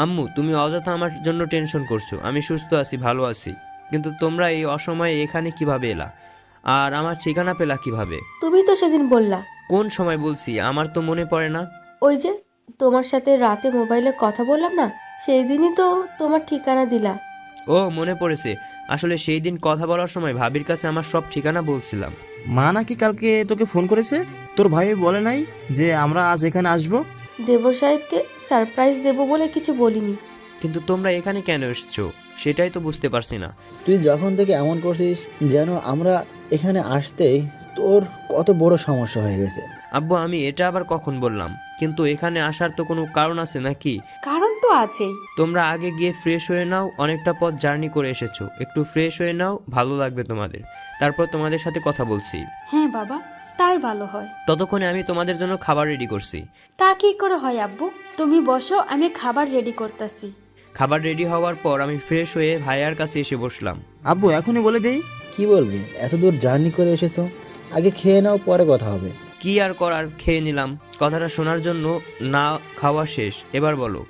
আম্মু, তুমি অযথা আমার জন্য টেনশন করছো। আমি সুস্থ আছি, ভালো আছি, কিন্তু তোমরা এই অসময়ে এখানে কিভাবে এলা আর আমার ঠিকানা পেলা কিভাবে? তুমি তো সেদিন বললা। কোন সময় বলছি? আমার তো মনে পড়ে না। ওই যে তোমার সাথে রাতে মোবাইলে কথা বললাম না, সেই দিনই তো তোমার ঠিকানা দিলা। ও, মনে পড়েছে। আসলে সেই দিন কথা বলার সময় ভাবির কাছে আমার সব ঠিকানা বলছিলাম। মা নাকি কালকে তোকে ফোন করেছে? তোর ভাই বলে নাই যে আমরা আজ এখানে আসবো? দেবর সাহেবকে সারপ্রাইজ দেবো বলে কিছু বলিনি। কিন্তু তোমরা এখানে কেন এসছো সেটাই তো বুঝতে পারছি না। তুই যখন থেকে এমন করছিস যেন আমরা এখানে আসতেই তোর কত বড় সমস্যা হয়ে গেছে। আব্বু, আমি এটা আবার কখন বললাম? কিন্তু এখানে আসার তো কোনো কারণ আছে নাকি? কারণ তো আছেই। তোমরা আগে গিয়ে ফ্রেশ হয়ে নাও, অনেকটা পথ জার্নি করে এসেছো, একটু ফ্রেশ হয়ে নাও, ভালো লাগবে তোমাদের। তারপর তোমাদের সাথে কথা বলছি। হ্যাঁ বাবা, তাই ভালো হয়। ততক্ষণে আমি তোমাদের জন্য খাবার রেডি করছি। তা কি করে হয় আব্বু? তুমি বসো, আমি খাবার রেডি করতেছি। খাবার রেডি হওয়ার পর আমি ফ্রেশ হয়ে ভাইয়ার কাছে এসে বসলাম। আব্বু এখনই বলে দেই। কি বলবি, এত দূর জার্নি করে এসেছো, আগে খেয়ে নাও, পরে কথা হবে। কি আর করার, খেয়ে নিলাম। কথাটা শোনার জন্য না খাওয়া শেষ। এবার বলো।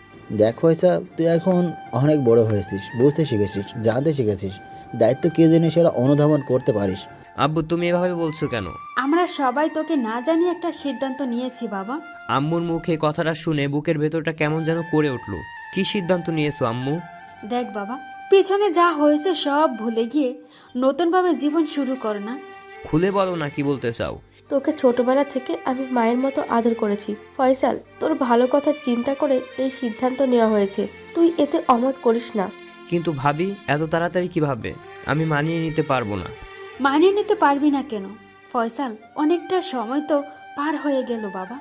দেখ ফয়সাল, তুই এখন অনেক বড় হয়েছিস, বুঝতে শিখেছিস, জানতে শিখেছিস, দায়িত্ব কে জিনিস সেটা অনুধাবন করতে পারিস। আব্বু, তুমি এভাবে বলছো কেন? আমরা সবাই তোকে না জানিয়ে একটা সিদ্ধান্ত নিয়েছি বাবা। আম্মুর মুখে কথাটা শুনে বুকের ভেতরটা কেমন যেন করে উঠলো। কি সিদ্ধান্ত নিয়েছো আম্মু? দেখ বাবা, পিছনে যা হয়েছে সব ভুলে গিয়ে নতুনভাবে জীবন শুরু কর না। খুলে বলো না কি বলতে চাও। তোকে ছোটবেলা থেকে আমি মায়ের মতো আদর করেছি ফয়সাল, তোর ভালো কথা চিন্তা করে এই সিদ্ধান্ত নেওয়া হয়েছে। তুই এতে অমত করিস না। কিন্তু ভাবি, এত তাড়াতাড়ি কিভাবে? আমি মানিয়ে নিতে পারবো না। মানিয়ে নিতে পারবি না কেন ফয়সাল? অনেকটা সময় তো পার হয়ে গেল বাবা,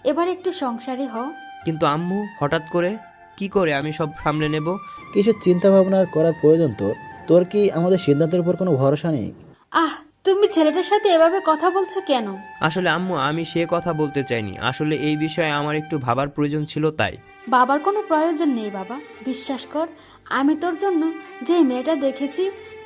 এবার একটু সংসারী হও। কিন্তু আম্মু, হঠাৎ করে কি করে আমি সব সামলে নেব? কিসের চিন্তা ভাবনা করার প্রয়োজন তোর? তোর কি আমাদের সিদ্ধান্তের উপর কোনো ভরসা নেই? আহ, তুমি ছেলেটার সাথে এভাবে কথা বলছো কেন? আসলে আম্মু, আমি সে কথা বলতে চাইনি। আসলে এই বিষয়ে আমার একটু ভাবার প্রয়োজন ছিল, তাই। বাবার কোনো প্রয়োজন নেই বাবা, বিশ্বাস কর। আমি তোর জন্য যে মেয়েটা দেখেছি,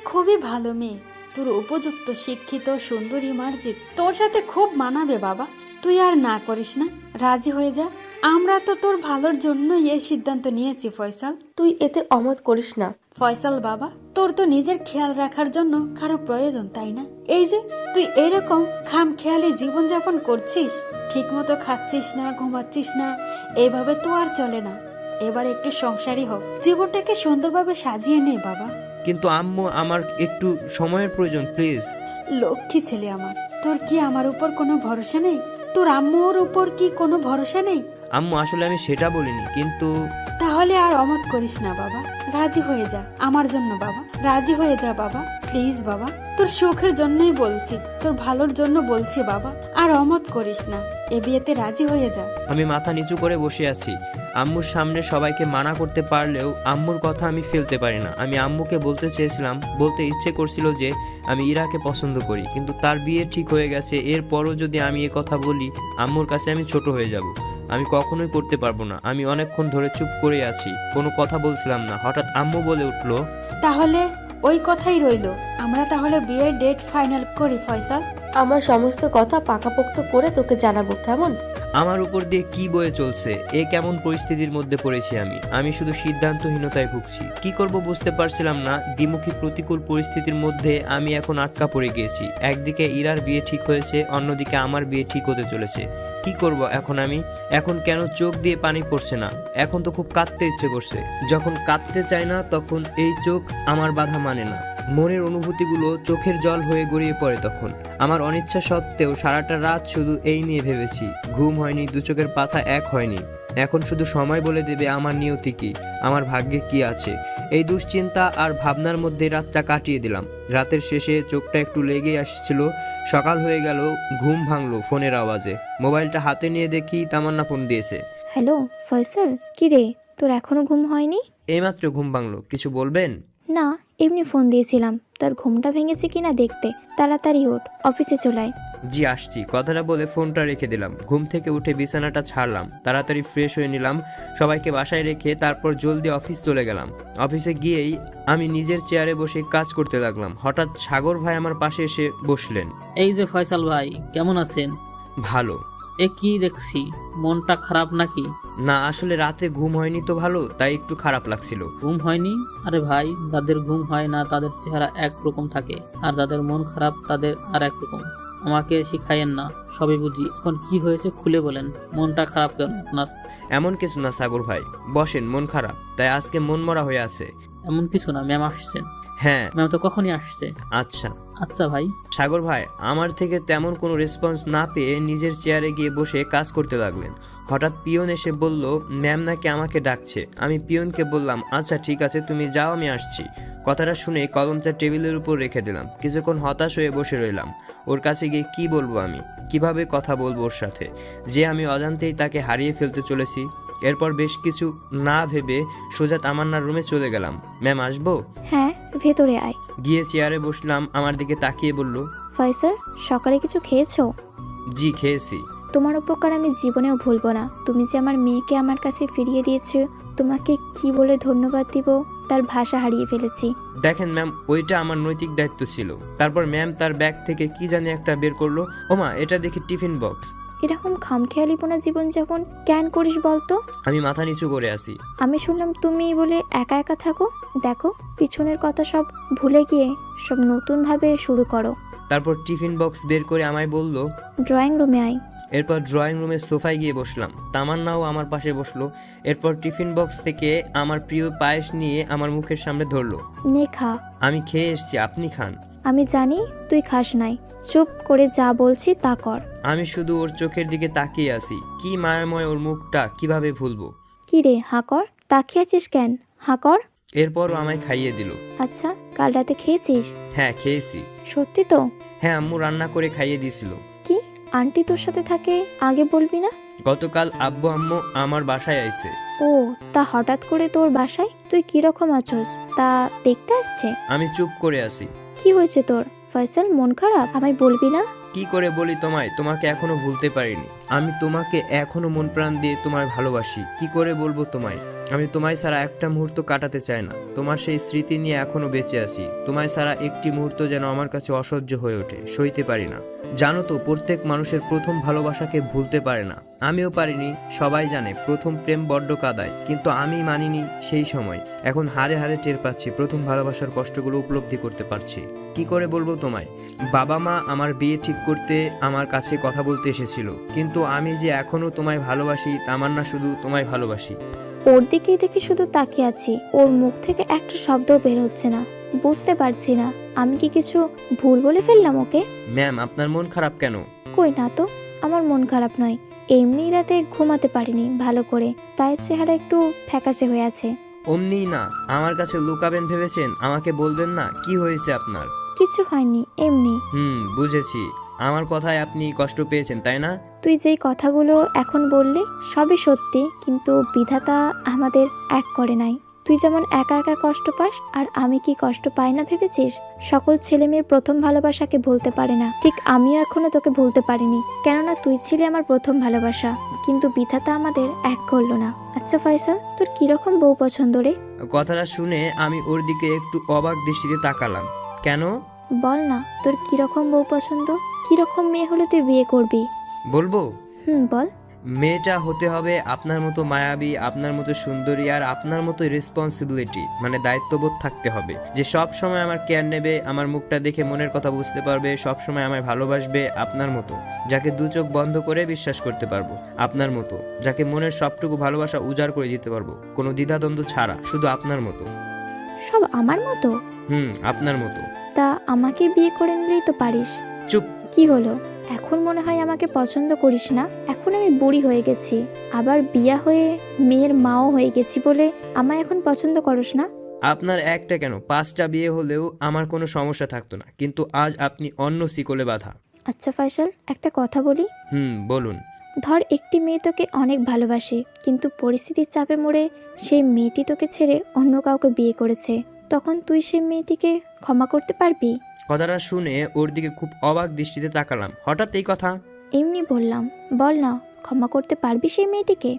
খুবই ভালো মেয়ে, তোর উপযুক্ত, শিক্ষিত, সুন্দরী, মার্জিত, তোর সাথে খুব মানাবে বাবা। তুই আর না করিস না, রাজি হয়ে যা। আমরা তো তোর ভালোর জন্যই এই সিদ্ধান্ত নিয়েছি ফয়সাল। তুই এতে অমত করিস না। ফয়সাল বাবা, তোর তো নিজের খেয়াল রাখার জন্য কারো প্রয়োজন, তাই না? এই যে তুই এরকম খাম খেয়ালে জীবনযাপন করছিস, ঠিক মতো খাচ্ছিস না, ঘুমাচ্ছিস না, এভাবে তো আর চলে না। এবার একটু সংসারী হোক, জীবনটাকে সুন্দরভাবে সাজিয়ে নে বাবা। কিন্তু আম্মু, আমার একটু সময়ের প্রয়োজন, প্লিজ। লক্ষ্মী ছেলে আমার, তোর কি আমার উপর কোনো ভরসা নেই? তোর আম্মুর উপর কি কোনো ভরসা নেই? আম্মু, আসলে আমি সেটা বলিনি, কিন্তু তাহলে আর অমত করিস না বাবা, রাজি হয়ে যা আমার জন্য বাবা, রাজি হয়ে যা বাবা, প্লিজ বাবা। তোর সুখের জন্যই বলছি, তোর ভালোর জন্য বলছি বাবা, আর অমত করিস না, এ বিয়েতে রাজি হয়ে যা। আমি মাথা নিচু করে বসে আছি। আম্মুর সামনে সবাইকে মানা করতে পারলেও আম্মুর কথা আমি ফেলতে পারি না। আমি আম্মুকে বলতে চেয়েছিলাম, বলতে ইচ্ছে করছিল যে আমি ইরাকে পছন্দ করি, কিন্তু তার বিয়ে ঠিক হয়ে গেছে। এরপরও যদি আমি এ কথা বলি, আম্মুর কাছে আমি ছোট হয়ে যাব। আমি কখনোই করতে পারবো না। আমি অনেকক্ষণ ধরে চুপ করে আছি, কোনো কথা বলছিলাম না। হঠাৎ আম্মু বলে উঠলো, তাহলে ওই কথাই রইলো, আমরা তাহলে বিয়ের ডেট ফাইনাল করি ফয়সাল। আমরা সমস্ত কথা পাকাপোক্ত করে তোকে জানাবো, কেমন? আমার উপর দিয়ে কি বয়ে চলছে? এ কেমন পরিস্থিতির মধ্যে পড়েছি আমি শুধু সিদ্ধান্তহীনতায় ভুগছি। কি করব বুঝতে পারছিলাম না। দ্বিমুখী প্রতিকূল পরিস্থিতির মধ্যে আমি এখন আটকা পড়ে গিয়েছি। একদিকে ইরার বিয়ে ঠিক হয়েছে, অন্যদিকে আমার বিয়ে ঠিক হতে চলেছে। কি করব এখন আমি? এখন কেন চোখ দিয়ে পানি পড়ছে না? এখন তো খুব কাঁদতে ইচ্ছে করছে। যখন কাঁদতে চায় না, তখন এই চোখ আমার বাধা মানে না। মনের অনুভূতিগুলো চোখের জল হয়ে গড়িয়ে পড়ে তখন। আমার অনিচ্ছা সত্ত্বেও সারাটা রাত শুধু এই নিয়ে ভেবেছি। ঘুম হয়নি, দু চোখের পাতা এক হয়নি। এখন শুধু সময় বলে দেবে আমার নিয়তি কি, আমার ভাগ্যে কি আছে। এই দুশ্চিন্তা আর ভাবনার মধ্যে রাতটা কাটিয়ে দিলাম। রাতের শেষে চোখটা একটু লেগেই আসছিল। সকাল হয়ে গেল, ঘুম ভাঙলো ফোনের আওয়াজে। মোবাইলটা হাতে নিয়ে দেখি তামান্না ফোন দিয়েছে। হ্যালো ফয়সাল, কি রে, তোর এখনো ঘুম হয়নি? এইমাত্র ঘুম ভাঙলো, কিছু বলবেন? না, এমনি ফোন দিয়েছিলাম তোর ঘুমটা ভেঙেছে কিনা দেখতে। তাড়াতাড়ি ওঠ, অফিসে চলাই। জি আসছি, কথাটা বলে ফোনটা রেখে দিলাম। ঘুম থেকে উঠে বিছানাটা ছাড়লাম, তাড়াতাড়ি ফ্রেশ হয়ে নিলাম, সবাইকে বাসায় রেখে তারপর জলদি অফিস চলে গেলাম। অফিসে গিয়েই আমি নিজের চেয়ারে বসে কাজ করতে লাগলাম। হঠাৎ সাগর ভাই আমার পাশে এসে বসলেন। এই যে ফয়সাল ভাই, কেমন আছেন? ভালো। এ কি দেখছি, মনটা খারাপ নাকি? না আসলে রাতে ঘুম হয়নি তো ভালো, তাই একটু খারাপ লাগছিল। ঘুম হয়নি? আরে ভাই, যাদের ঘুম হয় না তাদের চেহারা একরকম থাকে, আর যাদের মন খারাপ তাদের আর একরকম। আমাকে শিখাইয়েন না, সবই বুঝি। এখন কি হয়েছে খুলে বলেন, মনটা খারাপ কেন আপনার? এমন কিছু না সাগর ভাই, বসেন। মন খারাপ তাই আজকে মন মরা হয়ে আছে। এমন কিছু না, ম্যাম আসছেন। হ্যাঁ। ম্যাম তো কখনই আসছে। আচ্ছা আচ্ছা ভাই। সাগর ভাই আমার থেকে তেমন কোনো রেসপন্স না পেয়ে নিজের চেয়ারে গিয়ে বসে কাজ করতে লাগলেন। হঠাৎ পিয়ন এসে বলল ম্যাম নাকি আমাকে ডাকছে। আমি পিয়নকে বললাম আচ্ছা ঠিক আছে, তুমি যাও, আমি আসছি। কথাটা শুনে কলমটা টেবিলের উপর রেখে দিলাম। কিছুক্ষণ হতাশ হয়ে বসে রইলাম। ওর কাছে গিয়ে কি বলবো, আমি কিভাবে কথা বলবো ওর সাথে, যে আমি অজান্তেই তাকে হারিয়ে ফেলতে চলেছি। এরপর বেশ কিছু না ভেবে সোজা তামান্নার রুমে চলে গেলাম। ম্যাম আসবো? হ্যাঁ, ভেতরে আয়। গিয়ে চেয়ারে বসলাম। আমার দিকে তাকিয়ে বলল ফয়সাল, সকালে কিছু খেয়েছো? জি খেয়েছি। তোমার উপকার আমি জীবনেও ভুলবো না। তুমি যে আমার মেয়েকে আমার কাছে ফিরিয়ে দিয়েছো, তোমাকে কি বলে ধন্যবাদ দিব তার ভাষা হারিয়ে ফেলেছি। দেখেন ম্যাম, ওইটা আমার নৈতিক দায়িত্ব ছিল। তারপর ম্যাম তার ব্যাগ থেকে কি জানি একটা বের করলো। ওমা, এটা দেখি টিফিন বক্স। এরকম খামখেয়ালিপনা জীবনযাপন কেন করিস বলতো? আমি মাথা নিচু করে আসি। আমি শুনলাম তুমি বলে একা একা থাকো। দেখো, পিছনের কথা সব ভুলে গিয়ে সব নতুনভাবে শুরু করো। তারপর টিফিন বক্স বের করে আমায় বলল ড্রয়িং রুমে আয়। এরপর ড্রয়িং রুমের সোফায় গিয়ে বসলাম। তামান্নাও আমার পাশে বসলো। এরপর টিফিন বক্স থেকে আমার প্রিয় পায়েস নিয়ে আমার মুখের সামনে ধরলো। নে খা। আমি খেয়ে এসছি, আপনি খান। আমি জানি তুই খাস নাই, চুপ করে যা বলছি তা কর। আমি শুধু ওর চোখের দিকে তাকিয়ে আছি। কি মায়াময় ওর মুখটা, কিভাবে ভুলবো। কি রে, হাঁ কর। তাকিয়ে আছিস কেন? হাঁ কর। এরপরও আমায় খাইয়ে দিল। আচ্ছা, কাল রাতে খেয়েছিস? হ্যাঁ খেয়েছি। সত্যি তো? হ্যাঁ, আম্মু রান্না করে খাইয়ে দিয়েছিল। কি, আন্টি তোর সাথে থাকে, আগে বলবি না? গতকাল আব্বু আম্মু আমার বাসায় আইছে। ও, তা হঠাৎ করে তোর বাসায়? তুই কিরকম আছো তা দেখতে আসছে? আমি চুপ করে আছি। কি হয়েছে তোর ফয়সাল, মন খারাপ? আমায় বলবি না? কি করে বলি তোমায়, তোমাকে এখনো ভুলতে পারিনি। আমি তোমাকে এখনো মন প্রাণ দিয়ে তোমায় ভালোবাসি। কি করে বলবো তোমায়, আমি তোমায় ছাড়া একটা মুহূর্ত কাটাতে চাই না। তোমার সেই স্মৃতি নিয়ে এখনো বেঁচে আছি। তোমায় ছাড়া একটি মুহূর্ত যেন আমার কাছে অসহ্য হয়ে ওঠে, সইতে পারি না। জানো তো, প্রত্যেক মানুষের প্রথম ভালোবাসাকে ভুলতে পারে না। আমিও পারিনি। সবাই জানে প্রথম প্রেম বড্ড কাঁদায়, কিন্তু আমি মানিনি সেই সময়। এখন হারে হারে টের পাচ্ছি, প্রথম ভালোবাসার কষ্টগুলো উপলব্ধি করতে পারছি। কি করে বলবো তোমায়, বাবা মা আমার বিয়ে ঠিক করতে আমার কাছে কথা বলতে এসেছিল, কিন্তু আমি যে এখনো তোমায় ভালোবাসি, তামান্না শুধু তোমায় ভালোবাসি। ওর দিকেই দেখে শুধু তাকিয়ে আছি, ওর মুখ থেকে একটা শব্দও বের হচ্ছে না। বুঝতে পারছি না আমি কি কিছু ভুল বলে ফেললাম ওকে? ম্যাম, আপনার মন খারাপ কেন? কই না তো, আমার মন খারাপ নয়। এমনি রাতে ঘুমাতে পারিনি ভালো করে, তাই চেহারা একটু ফ্যাকাশে হয়ে আছে। অমনি না, আমার কাছে লুকাবেন ভেবেছেন? আমাকে বলবেন না কি হয়েছে আপনার? কিছু হয়নি, এমনি। বুঝেছি। আমার কথায় আপনি কষ্ট পেয়েছেন, তাই না? তুই যেই কথাগুলো এখন বললি সবই সত্যি, কিন্তু বিধাতা আমাদের এক করে নাই। তুই যেমন একা একা কষ্ট পাস, আর আমি কি কষ্ট পাই না ভেবেছিস? সকল ছেলে মেয়ে প্রথম ভালোবাসাকে ভুলতে পারে না, ঠিক আমিও এখনো তোকে ভুলতে পারিনি, কেননা তুই ছিলি আমার প্রথম ভালোবাসা। কিন্তু বিধাতা আমাদের এক করলো না। আচ্ছা ফয়সাল, তোর কিরকম বউ পছন্দ রে? কথাটা শুনে আমি ওর দিকে একটু অবাক দৃষ্টিতে তাকালাম। কেন? বল না, তোর কিরকম বউ পছন্দ? কিরকম মেয়ে হলে তুই বিয়ে করবি? বলবো? বল। মেয়েটা হতে হবে আপনার মতো মায়াবী, আপনার মতো সুন্দরী, আর আপনার মতো রেসপন্সিবিলিটি মানে দায়িত্ববোধ থাকতে হবে, যে সব সময় আমার কেয়ার নেবে, আমার মুখটা দেখে মনের কথা বুঝতে পারবে, সব সময় আমায় ভালোবাসবে। আপনার মতো, যাকে দু চোখ বন্ধ করে বিশ্বাস করতে পারবো। আপনার মতো, যাকে মনের সবটুকু ভালোবাসা উজাড় করে দিতে পারবো, কোনো দ্বিধাদ্বন্দ্ব ছাড়া। শুধু আপনার মতো। সব আমার মতো? আপনার মতো। তা আমাকে বিয়ে করে নিলেই তো পারিস। চুপ। কি হলো, এখন মনে হয় আমাকে পছন্দ করিস না? এখন আমি বুড়ি হয়ে গেছি, আবার বিয়া হয়ে মেয়ের মাও হয়ে গেছি বলে আমায় এখন পছন্দ করস না? আপনার একটা কেন 5টা বিয়ে হলেও আমার কোনো সমস্যা থাকতো না, কিন্তু আজ আপনি অন্য শিকলে বাঁধা। আচ্ছা ফয়সাল, একটা কথা বলি। বলুন। ধর একটি মেয়ে তোকে অনেক ভালোবাসে, কিন্তু পরিস্থিতির চাপে মরে সেই মেয়েটি তোকে ছেড়ে অন্য কাউকে বিয়ে করেছে, তখন তুই সেই মেয়েটিকে ক্ষমা করতে পারবি? কথাটা শুনে ওর দিকে খুব অবাক দৃষ্টিতে তাকালাম। হঠাৎ এই কথা? এমনি বললাম। বল না, ক্ষমা করতে পারবি সেই মেয়েটিকে?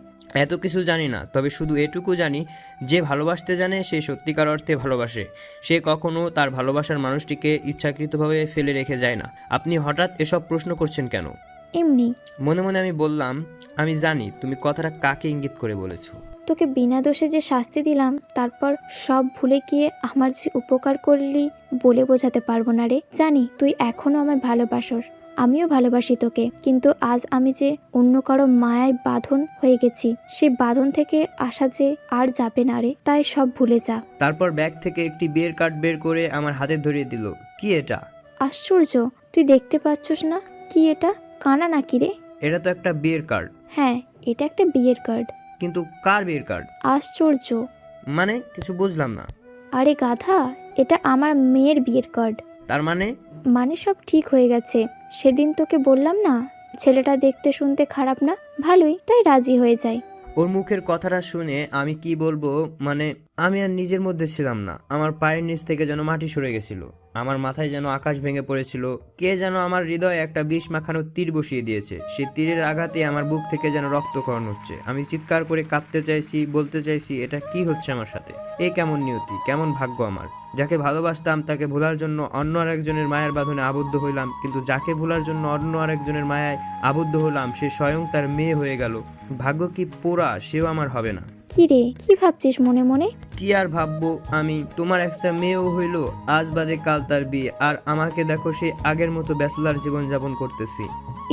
এত কিছু জানি না, তবে শুধু এটুকু জানি, যে ভালোবাসতে জানে সে সত্যিকার অর্থে ভালোবাসে। সে কখনো তার ভালোবাসার মানুষটিকে ইচ্ছাকৃতভাবে ফেলে রেখে যায় না। আপনি হঠাৎ এসব প্রশ্ন করছেন কেন? এমনি। মনে মনে আমি বললাম, আমি জানি তুমি কথাটা কাকে ইঙ্গিত করে বলেছো। তোকে বিনা দোষে যে শাস্তি দিলাম, তারপর সব ভুলে গিয়ে আমার যে উপকার করলি বলে বোঝাতে পারবো না রে। জানি তুই এখনো আমায় ভালোবাসোস, আমিও ভালোবাসি তোকে, কিন্তু আজ আমি যে অন্য কারো মায়ায় বাঁধন হয়ে গেছি, সেই বাঁধন থেকে আসা যে আর যাবে না রে, তাই সব ভুলে যা। তারপর ব্যাগ থেকে একটি বিয়ের কার্ড বের করে আমার হাতে ধরিয়ে দিল। কি এটা? আশ্চর্য, তুই দেখতে পাচ্ছস না? কি এটা, কানা নাকি রে? এটা তো একটা বিয়ের কার্ড। হ্যাঁ, এটা একটা বিয়ের কার্ড। কিন্তু কার বিয়ের কার্ড? আশ্চর্য, মানে কিছু বুঝলাম না। আরে গাধা, এটা আমার মেয়ের বিয়ের কার্ড। তার মানে? মানে সব ঠিক হয়ে গেছে। সেদিন তোকে বললাম না, ছেলেটা দেখতে শুনতে খারাপ না, ভালোই, তাই রাজি হয়ে যায়। ওর মুখের কথাটা শুনে আমি কি বলবো, মানে আমি আর নিজের মধ্যে ছিলাম না। আমার পায়ের নিচ থেকে যেন মাটি সরে গেছিল, আমার মাথায় যেন আকাশ ভেঙে পড়েছিল। কে যেন আমার হৃদয়ে একটা বিষ মাখানো তীর বসিয়ে দিয়েছে। সেই তীরের আঘাতে আমার বুক থেকে যেন রক্তক্ষরণ হচ্ছে। আমি চিৎকার করে কাঁদতে চাইছি, বলতে চাইছি এটা কি হচ্ছে আমার সাথে। এ কেমন নিয়তি, কেমন ভাগ্য আমার। যাকে ভালোবাসতাম তাকে ভোলার জন্য অন্য আরেকজনের মায়ের বাঁধনে আবদ্ধ হইলাম, কিন্তু যাকে ভোলার জন্য অন্য আরেকজনের মায়ায় আবদ্ধ হলাম সে স্বয়ং তার মেয়ে হয়ে গেল। ভাগ্য কি পোড়া, সেও আমার হবে না। কি রে, কি ভাবছিস মনে মনে? কি আর ভাববো আমি, তোমার একটা মেয়েও হইলো, আজ বাদে কাল তার বিয়ে, আর আমাকে দেখো সেই আগের মতো ব্যাচেলার জীবন যাপন করতেছি।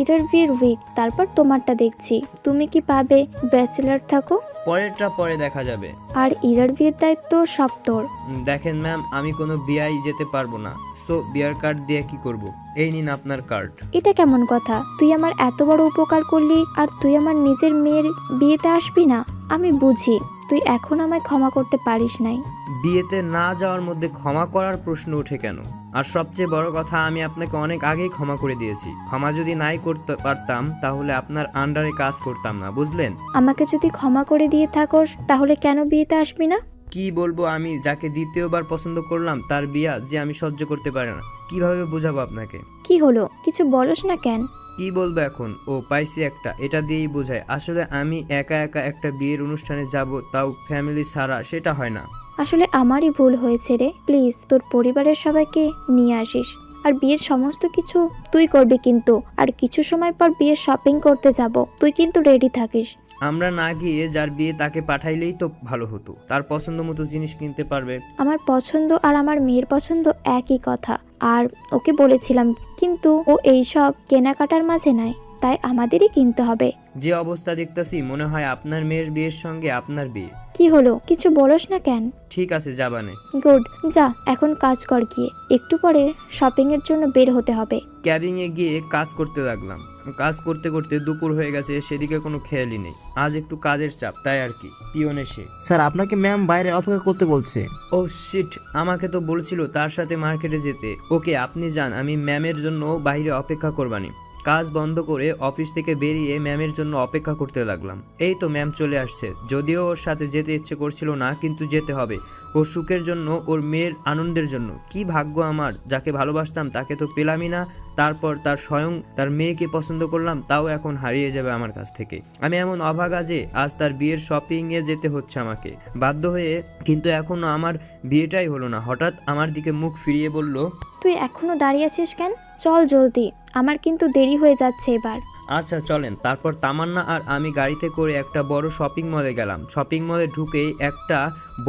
ইন্টারভিউর উইক, তারপর তোমারটা দেখছি। তুমি কি পাবে ব্যাচেলার থাকো? পরেরটা পরে দেখা যাবে। আর ইরার বিয়ের দায়িত্ব সব তোর। দেখেন ম্যাম, আমি কোনো বিয়াই যেতে পারবো না, সো বিয়ার কার্ড দিয়ে কি করব? এই নিন আপনার কার্ড। এটা কেমন কথা? তুই আমার এত বড় উপকার করলি আর তুই আমার নিজের মেয়ের বিয়েতে আসবি না? আমি বুঝি তুই এখন আমায় ক্ষমা করতে পারিস নাই। বিয়েতে না যাওয়ার মধ্যে ক্ষমা করার প্রশ্ন ওঠে কেন? আর সবচেয়ে বড় কথা, আমি আপনাকে অনেক আগেই ক্ষমা করে দিয়েছি। ক্ষমা যদি নাই করতে পারতাম তাহলে আপনার আন্ডারে কাজ করতাম না, বুঝলেন? আমাকে যদি ক্ষমা করে দিয়ে থাকোস তাহলে কেন বিয়েতে আসবি না? কি বলবো আমি, যাকে দ্বিতীয়বার পছন্দ করলাম তার বিয়া যে আমি সহ্য করতে পারি না। কিভাবে বোঝাবো আপনাকে? কি হলো, কিছু বলস না কেন? কি বলবো এখন? ও পাইছি একটা, এটা দিয়েই বোঝায়। আসলে আমি একা একা একটা বিয়ের অনুষ্ঠানে যাব, তাও ফ্যামিলি ছাড়া, সেটা হয় না। আসলে আমারই ভুল হয়েছে রে। প্লিজ তোর পরিবারের সবাইকে নিয়ে আসিস, আর বিয়ের সমস্ত কিছু তুই করবি, কিন্তু আর কিছু সময় পর বিয়ের শপিং করতে যাব, তুই কিন্তু রেডি থাকিস। আমরা না গিয়ে যার বিয়ে তাকে পাঠাইলেই তো ভালো হতো, তার পছন্দ মতো জিনিস কিনতে পারবে। আমার পছন্দ আর আমার মেয়ের পছন্দ একই কথা, আর ওকে বলেছিলাম, কিন্তু ও এইসব কেনাকাটার মাঝে নাই, তাই আমাদেরই কিনতে হবে। যে অবস্থা দেখতেছি মনে হয় আপনার মেয়ের বিয়ের সঙ্গে আপনার বিয়ে। কি হলো, কিছু বলস না কেন? ঠিক আছে, যাবানে। গুড, যা এখন কাজ কর গিয়ে, একটু পরে শপিং এর জন্য বের হতে হবে। ক্যাবিনে গিয়ে কাজ করতে লাগলাম। কাজ করতে করতে দুপুর হয়ে গেছে, সেদিকে কোনো খেয়ালই নেই। আজ একটু কাজের চাপ, তাই আর কি। পিয়ন এসে, স্যার আপনাকে ম্যাম বাইরে অপেক্ষা করতে বলছে। ও শিট, আমাকে তো বলছিল তার সাথে মার্কেটে যেতে। ওকে, আপনি যান, আমি ম্যামের জন্য বাইরে অপেক্ষা করবানি। কাজ বন্ধ করে অফিস থেকে বেরিয়ে ম্যামের জন্য অপেক্ষা করতে লাগলাম। এই তো ম্যাম চলে আসছে। যদিও ওর সাথে যেতে ইচ্ছে করছিল না, কিন্তু যেতে হবে। ওর সুখের জন্য, ওর মেয়ের আনন্দের জন্য। কি ভাগ্য আমার, যাকে ভালোবাসতাম তাকে তো পেলামই না, তারপর তার স্বয়ং তার মেয়েকে পছন্দ করলাম, তাও এখন হারিয়ে যাবে আমার কাছ থেকে। আমি এমন অভাগা যে আজ তার বিয়ের শপিংয়ে যেতে হচ্ছে আমাকে বাধ্য হয়ে, কিন্তু এখনো আমার বিয়েটাই হলো না। হঠাৎ আমার দিকে মুখ ফিরিয়ে বলল, তুই এখনো দাঁড়িয়ে আছিস কেন? চল জলদি, আমার কিন্তু দেরি হয়ে যাচ্ছে এবার। আচ্ছা চলেন। তারপর তামান্না আর আমি গাড়িতে করে একটা বড় শপিং মলে গেলাম। শপিং মলে ঢুকেই একটা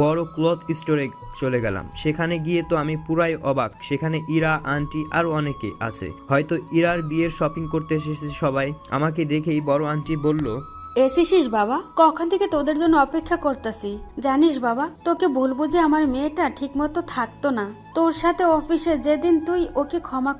বড় ক্লথ স্টোরে চলে গেলাম। সেখানে গিয়ে তো আমি পুরাই অবাক। সেখানে ইরা, আন্টি আরও অনেকে আছে। হয়তো ইরার বিয়ের শপিং করতে এসেছে সবাই। আমাকে দেখেই বড় আন্টি বলল, এসেছিস বাবা? কখন থেকে তোদের জন্য অপেক্ষা করতেছি। জানিস বাবা, তোকে বলবো যে আমার মেয়েটা ঠিক মতো থাকতো না। তোর সাথে অফিসে যেদিন তুই ওকে ক্ষমা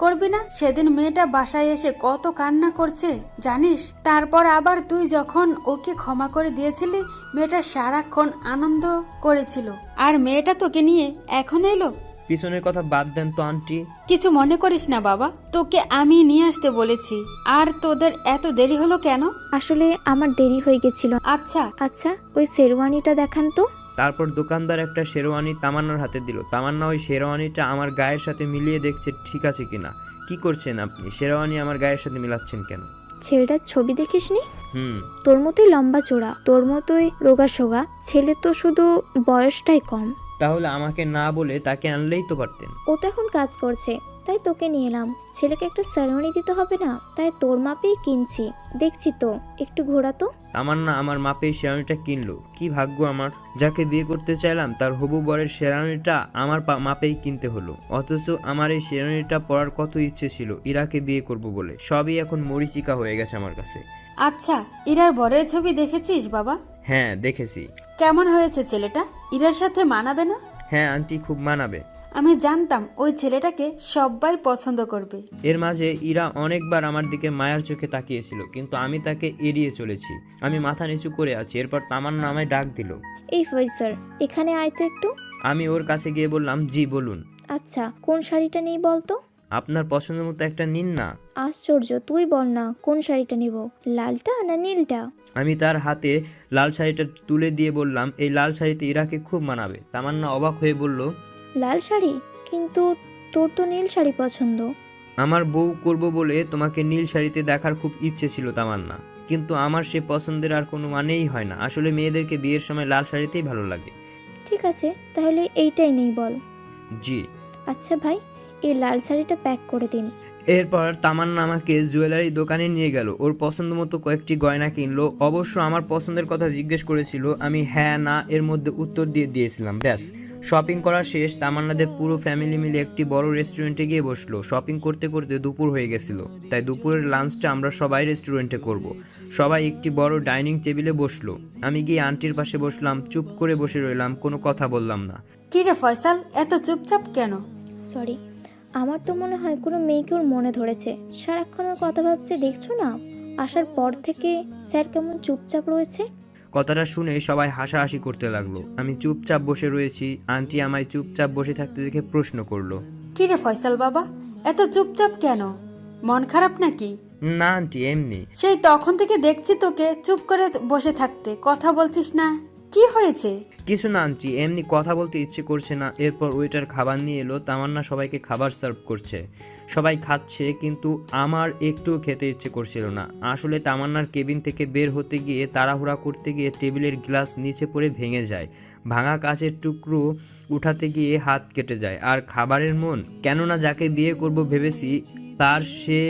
করবি না, সেদিন মেয়েটা বাসায় এসে কত কান্না করছে জানিস। তারপর আবার তুই যখন ওকে ক্ষমা করে দিয়েছিলি, মেয়েটা সারাক্ষণ আনন্দ করেছিল। আর মেয়েটা তোকে নিয়ে এখন এলো। পিছনের কথা বাদ দেন তো আন্টি। কিছু মনে করিস না বাবা, তোকে আমি নিয়ে আসতে বলেছি। আর তোদের এত দেরি হলো কেন? আসলে আমার দেরি হয়ে গেছিল। আচ্ছা ওই শেরওয়ানিটা দেখান তো। তারপর দোকানদার একটা শেরওয়ানি তামান্নার হাতে দিল। তামান্না ওই শেরওয়ানিটা আমার গায়ের সাথে মিলিয়ে দেখছে ঠিক আছে কিনা। কি করছেন আপনি? শেরওয়ানি আমার গায়ের সাথে মিলাচ্ছেন কেন? ছেলেটার ছবি দেখিসনি? হুম। তোর মতোই লম্বা চোরা, তোর মতোই রোগা সোগা, ছেলে তো শুধু বয়সটাই কম। তাহলে আমাকে না বলে তাকে আনলেই তো পারতেন। ও তো এখন কাজ করছে, তাই তোকে নিয়ে এলাম। ছেলেকে একটা সেরেমনি দিতে হবে না, তাই তোর মাপেই কিনছি। দেখছি তো, একটু ঘোরা তো। তামান্না আমার মাপে এই শেরানিটা কিনলো, কি ভাগ্য আমার। যাকে বিয়ে করতে চাইলাম তার হবু বরের শেরানিটা আমার মাপেই কিনতে হলো। অথচ আমার এই শেরানিটা পরার কত ইচ্ছে ছিল ইরাকে বিয়ে করব বলে, সবই এখন মরিচিকা হয়ে গেছে আমার কাছে। আচ্ছা, ইরার বরের ছবি দেখেছিস বাবা? হ্যাঁ দেখেছি। কেমন হয়েছে ছেলেটা? ইরার সাথে মানাবে না? হ্যাঁ আন্টি, খুব মানাবে। আমি জানতাম ওই ছেলেটাকে সবাই পছন্দ করবে। এর মাঝে ইরা অনেকবার আমার দিকে মায়ার চোখে তাকিয়েছিল, কিন্তু আমি তাকে এড়িয়ে চলেছি। আমি মাথা নিচু করে আছি। এরপর তামান্না আমায় ডাক দিল। এই ফয়সাল, এখানে আয় তো একটু। আমি ওর কাছে গিয়ে বললাম, জি বলুন। আচ্ছা, কোন শাড়িটা নেই বল তো? আপনার পছন্দের মতো একটা নিন না। আশ্চর্য, তুই বল না কোন শাড়িটা নিব, লালটা না নীলটা? আমি তার হাতে লাল শাড়িটা তুলে দিয়ে বললাম, এই লাল শাড়িতে ইরাকে খুব মানাবে। তামান্না অবাক হয়ে বলল, লাল শাড়ি? কিন্তু তোর তো নীল শাড়ি পছন্দ। আমার বউ করব বলে তোমাকে নীল শাড়িতে দেখার খুব ইচ্ছে ছিল তামান্না, কিন্তু আমার সে পছন্দের আর কোনো মানেই হয় না। আসলে মেয়েদেরকে বিয়ের সময় লাল শাড়িতেই ভালো লাগে। ঠিক আছে, তাহলে এইটাই নেই বল। জি। আচ্ছা ভাই, এই লাল শাড়িটা প্যাক করে দিন। এরপর তামান্না আমাকে জুয়েলারি দোকানে নিয়ে গেল। ওর পছন্দ মতো কয়েকটি গয়না কিনলো। অবশ্য আমার পছন্দের কথা জিজ্ঞেস করেছিল, আমি হ্যাঁ না এর মধ্যে উত্তর দিয়েছিলাম। ব্যাস, শপিং করা শেষ। তামান্নাদের পুরো ফ্যামিলি মিলে একটি বড় রেস্টুরেন্টে গিয়ে বসলো। শপিং করতে করতে দুপুর হয়ে গেছিল, তাই দুপুরের লাঞ্চটা আমরা সবাই রেস্টুরেন্টে করব। সবাই একটি বড় ডাইনিং টেবিলে বসলো। আমি গিয়ে আন্টির পাশে বসলাম, চুপ করে বসে রইলাম, কোনো কথা বললাম না। কি রে ফয়সাল, এত চুপচাপ কেন? সরি, আমার তো মনে হয় কোনো মেয়েকে ওর মনে ধরেছে। সারাক্ষণ ওর কথা ভাবছে, দেখছো না আসার পর থেকে স্যার কেমন চুপচাপ রয়েছে। কথাটা শুনে সবাই হাসাহাসি করতে লাগলো। আমি চুপচাপ বসে রয়েছি। আন্টি আমায় চুপচাপ বসে থাকতে দেখে প্রশ্ন করলো, কি রে ফয়সাল বাবা, এত চুপচাপ কেন? মন খারাপ নাকি? না আন্টি, এমনি। সেই তখন থেকে দেখছি তোকে চুপ করে বসে থাকতে, কথা বলছিস না, কি হয়েছে? কিছু না আন্টি, এমনি কথা বলতে ইচ্ছে করছে না। এরপর ওয়েটার খাবার নিয়ে এলো। তামান্না সবাইকে খাবার সার্ভ করছে, সবাই খাচ্ছে, কিন্তু আমার একটুও খেতে ইচ্ছে করছিল না। আসলে তামান্নার কেবিন থেকে বের হতে গিয়ে তাড়াহুড়া করতে গিয়ে টেবিলের গ্লাস নিচে পড়ে ভেঙে যায়। ভাঙা কাচের টুকরো উঠাতে গিয়ে হাত কেটে যায়। আর খাবারের মন, কেননা যাকে বিয়ে করব ভেবেছি তার সে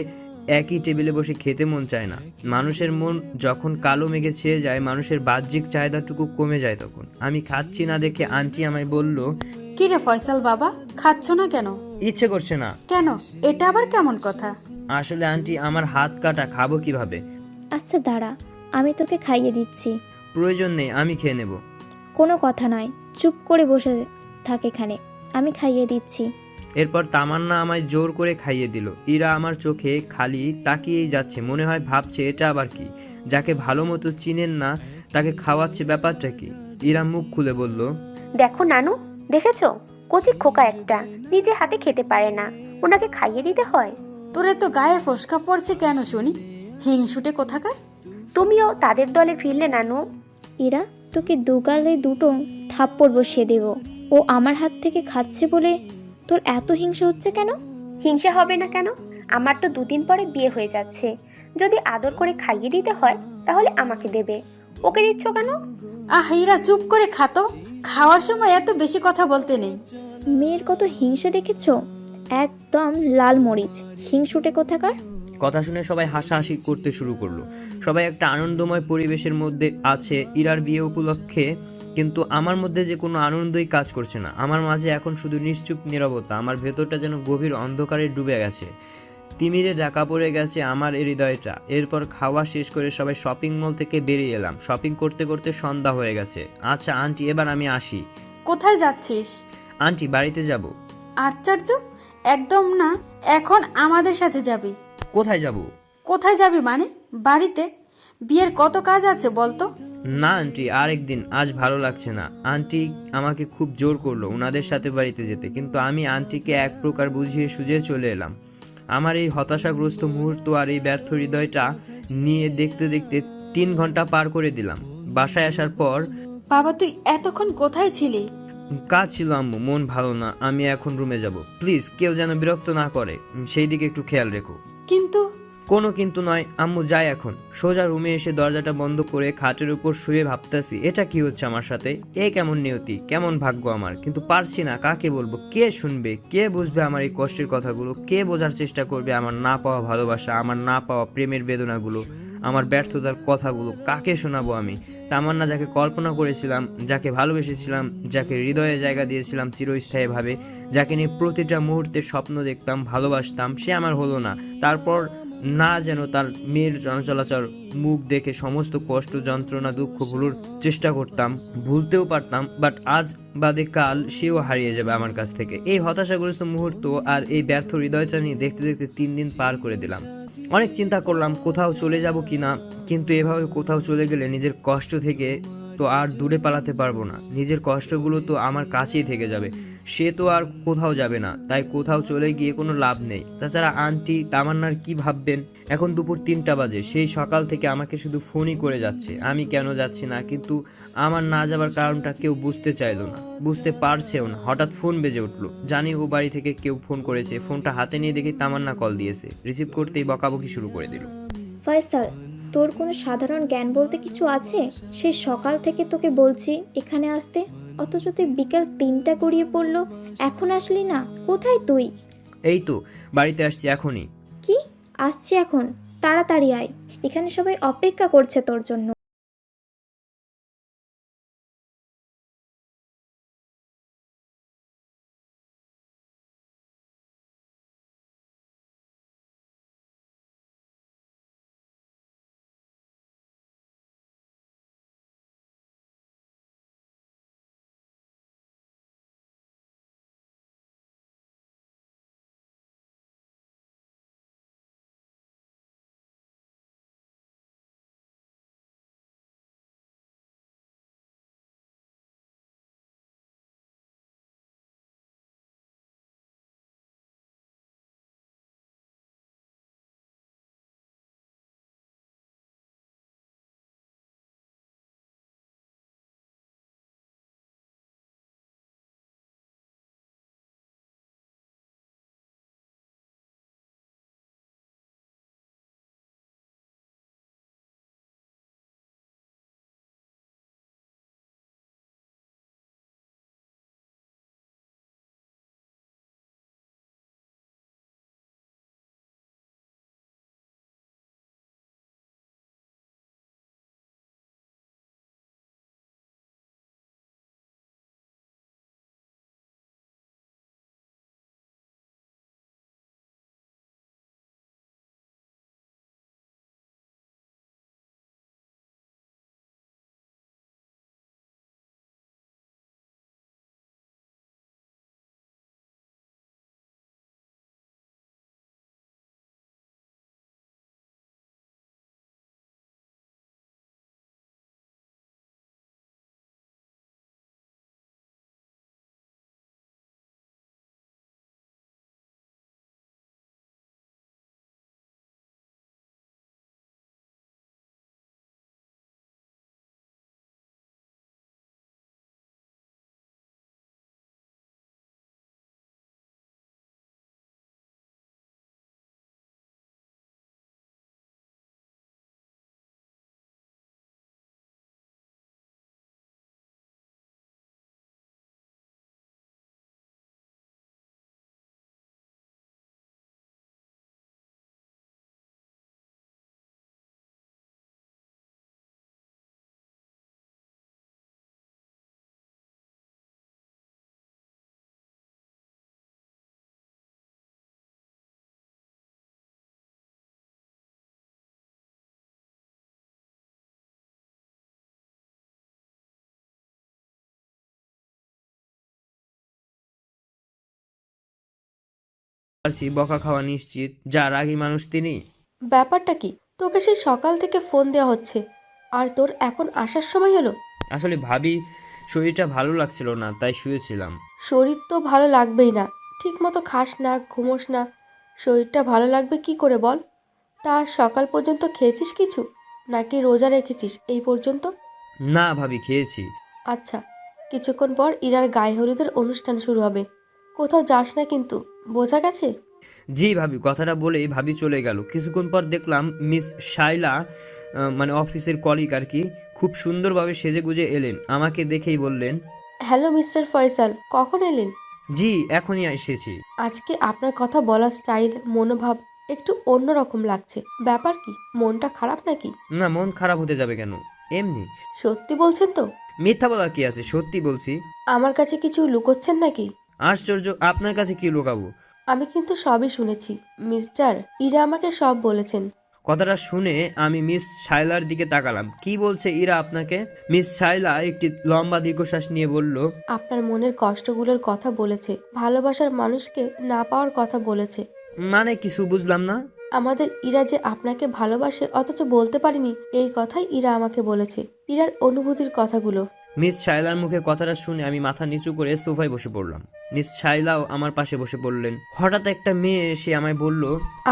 একই টেবিলে বসে খেতে মন চায় না। মানুষের মন যখন কালো মেঘে ছেয়ে যায়, মানুষের বাহ্যিক চাহিদাটুকু কমে যায় তখন। আমি খাচ্ছি না দেখে আন্টি আমায় বলল, কি রে ফয়সাল বাবা, খাচ্ছ না কেন? ইচ্ছে করছে না। কেন? এটা আবার কেমন কথা? আসলে আন্টি, আমার হাত কাটা, খাবো কিভাবে? আচ্ছা দাঁড়া, আমি তোকে খাইয়ে দিচ্ছি। প্রয়োজন নেই, আমি খেয়ে নেব। কোনো কথা নয়, চুপ করে বসে থাক এখানে, আমি খাইয়ে দিচ্ছি। এরপর তামান্না আমায় জোর করে খাইয়ে দিল। ইরা আমার চোখে খালি তাকিয়েই যাচ্ছে, মনে হয় ভাবছে এটা আবার কি, যাকে ভালো মতো চিনেন না তাকে খাওয়াচ্ছে, ব্যাপারটা কি? ইরা মুখ খুলে বলল, দেখো নানু, দেখেছো কচি খোকা একটা, নিজে হাতে খেতে পারে না, ওনাকে খাইয়ে দিতে হয়। তোরে তো গায়ে ফসকা পড়ছে কেন শুনি? হিংসুটে কোথাকার। তুমিও তাদের দলে ফিরলে নানু। এরা তোকে দুগালে দুটো থাপ্পড় বসিয়ে দেব। ও আমার হাত থেকে খাচ্ছে বলে তোর এত হিংসা হচ্ছে কেন? হিংসা হবে না কেন? আমার তো 2 দিন পরে বিয়ে হয়ে যাচ্ছে। যদি আদর করে খাইয়ে দিতে হয় তাহলে আমাকে দেবে, ওকে দিচ্ছ কেন? ইরা চুপ করে খাতো, খাওয়ার সময় এত বেশি কথা বলতে নেই। মেয়ের কত হিংসা দেখেছো, একদম লাল মরিচ, হিংসুটে কোথাকার। কথা শুনে সবাই হাসাহাসি করতে শুরু করলো। সবাই একটা আনন্দময় পরিবেশের মধ্যে আছে ইরার বিয়ে উপলক্ষে, কিন্তু আমার মধ্যে যে কোনো আনন্দই কাজ করছে না। আমার মাঝে এখন শুধু নিশ্চুপ নীরবতা। আমার ভেতরটা যেন গভীর অন্ধকারে ডুবে গেছে, তিমিরে ঢাকা পড়ে গেছে আমার এই হৃদয়টা। এরপর খাওয়া শেষ করে সবাই শপিং মল থেকে বেরিয়ে এলাম। শপিং করতে করতে সন্ধ্যা হয়ে গেছে। আচ্ছা আন্টি, এবার আমি আসি। কোথায় যাচ্ছিস? আন্টি, বাড়িতে যাব। আশ্চর্য, একদম না, এখন আমাদের সাথে যাবি। কোথায় যাব? কোথায় যাবি মানে? বাড়িতে। বিয়ের কত কাজ আছে বলতো? না আন্টি, আরেকদিন, আজ ভালো লাগছে না। আন্টি আমাকে খুব জোর করলো ওনাদের সাথে বাড়িতে যেতে, কিন্তু আমি আন্টিকে এক প্রকার বুঝিয়ে সুঝিয়ে চলে এলাম। আমার এই হতাশাগ্রস্ত মুহূর্ত আর এই ব্যর্থ হৃদয়টা নিয়ে দেখতে দেখতে 3 ঘন্টা পার করে দিলাম। বাসায় আসার পর, বাবা তুই এতক্ষণ কোথায় ছিলি? কাজ ছিল আম্মু, মন ভালো না, আমি এখন রুমে যাব। প্লিজ কেউ যেন বিরক্ত না করে, সেই দিকে একটু খেয়াল রেখো। কিন্তু কোনো কিন্তু নয়, আম্মু যাই এখন। সোজা রুমে এসে দরজাটা বন্ধ করে খাটের উপর শুয়ে ভাবতেছি এটা কি হচ্ছে আমার সাথে, এ কেমন নিয়তি, কেমন ভাগ্য আমার। কিন্তু পারছি না, কাকে বলবো, কে শুনবে, কে বুঝবে আমার এই কষ্টের কথাগুলো, কে বোঝার চেষ্টা করবে আমার না পাওয়া ভালোবাসা, আমার না পাওয়া প্রেমের বেদনাগুলো, আমার ব্যর্থতার কথাগুলো কাকে শোনাবো আমি। তামান্না যাকে কল্পনা করেছিলাম, যাকে ভালোবেসেছিলাম, যাকে হৃদয়ে জায়গা দিয়েছিলাম চিরস্থায়ীভাবে, যাকে নিয়ে প্রতিটা মুহূর্তে স্বপ্ন দেখতাম, ভালোবাসতাম, সে আমার হলো না। তারপর না যেন তার মেয়ের চলাচল মুখ দেখে সমস্ত কষ্ট যন্ত্রণা দুঃখ ভুলার চেষ্টা করতাম, ভুলতেও পারতাম, বাট আজ বাদে কাল সেও হারিয়ে যাবে আমার কাছ থেকে। এই হতাশাগ্রস্ত মুহূর্ত আর এই ব্যর্থ হৃদয়টা নিয়ে দেখতে দেখতে 3 দিন পার করে দিলাম। অনেক চিন্তা করলাম কোথাও চলে যাব কি না, কিন্তু এভাবে কোথাও চলে গেলে নিজের কষ্ট থেকে তো আর দূরে পালাতে পারবো না, নিজের কষ্টগুলো তো আমার কাছেই থেকে যাবে, সে তো আর কোথাও যাবে না, তাই কোথাও চলে গিয়ে কোনো লাভ নেই। তাছাড়া আন্টি তামান্নার কি ভাববেন। এখন দুপুর 3টা বাজে, সেই সকাল থেকে আমাকে শুধু ফোনই করে যাচ্ছে আমি কেন যাচ্ছি না, কিন্তু আমার না যাবার কারণটা কেউ বুঝতে চাইলো না, বুঝতে পারছেও না। হঠাৎ ফোন বেজে উঠলো, জানি ও বাড়ি থেকে কেউ ফোন করেছে। ফোনটা হাতে নিয়ে দেখি তামান্না কল দিয়েছে। রিসিভ করতেই বকাবকি শুরু করে দিল। ফয়সাল, তোর কোনো সাধারণ জ্ঞান বলতে কিছু আছে? সেই সকাল থেকে তোকে বলছি এখানে আসতে, অথচ তুই বিকেল 3টা গড়িয়ে পড়লো, এখন আসলি না। কোথায় তুই? এই তো বাড়িতে আসছি এখনই। কি আসছি এখন? তাড়াতাড়ি আয়, এখানে সবাই অপেক্ষা করছে তোর জন্য। পারছি বকা খাওয়া নিশ্চিত, যা রাগী মানুষ তিনি। ব্যাপারটা কি? তোকে সেই সকাল থেকে ফোন দেওয়া হচ্ছে, আর তোর এখন আসার সময় হলো? আসলে ভাবি শরীরটা ভালো লাগছিল না, তাই শুয়েছিলাম। শরীর তো ভালো লাগবেই না, ঠিক মতো খাস না, ঘুমোস না, শরীরটা ভালো লাগবে কি করে বল? তা সকাল পর্যন্ত খেয়েছিস কিছু, নাকি রোজা রেখেছিস এই পর্যন্ত? না ভাবি, খেয়েছি। আচ্ছা, কিছুক্ষণ পর ইরার গায়ে হলুদের অনুষ্ঠান শুরু হবে, কোথাও যাস না কিন্তু, বোঝা গেছে? জি ভাবি, কথাটা বলেই ভাবি চলে গেল। কিছুক্ষণ পর দেখলাম মিস শাইলা মানে অফিসের কলিগ আর কি, খুব সুন্দরভাবে সেজে গুজে এলেন। আমাকে দেখেই বললেন, হ্যালো মিস্টার ফয়সাল, কখন এলেন? জি এখনই এসেছি। আজকে আপনার কথা বলার স্টাইল, মনোভাব একটু অন্যরকম লাগছে। ব্যাপার কি, মনটা খারাপ নাকি? না, মন খারাপ হতে যাবে কেন, এমনি। সত্যি বলছেন তো? মিথ্যা বলার কি আছে, সত্যি বলছি। আমার কাছে কিছু লুকোচ্ছেন নাকি? আশ্চর্য, আপনার কাছে কি লুকাবো? আমি কিন্তু সবই শুনেছি। মিস্টার ইরা আমাকে সব বলেছেন। কথাটা শুনে আমি মিস শাইলার দিকে তাকালাম। কি বলছে ইরা আপনাকে? মিস শাইলা একটি লম্বা দীর্ঘশ্বাস নিয়ে বলল, আপনার মনের কষ্টগুলোর কথা বলেছে, ভালোবাসার মানুষকে না পাওয়ার কথা বলেছে। মানে কিছু বুঝলাম না। আমাদের ইরা যে আপনাকে ভালোবাসে অথচ বলতে পারিনি, এই কথাই ইরা আমাকে বলেছে। ইরার অনুভূতির কথাগুলো। মিস শাইলার মুখে কথাটা শুনে আমি মাথা নিচু করে সোফায় বসে পড়লাম। মিস শাইলাও আমার পাশে বসে পড়লেন। হঠাৎ একটা মেয়ে এসে আমায় বলল,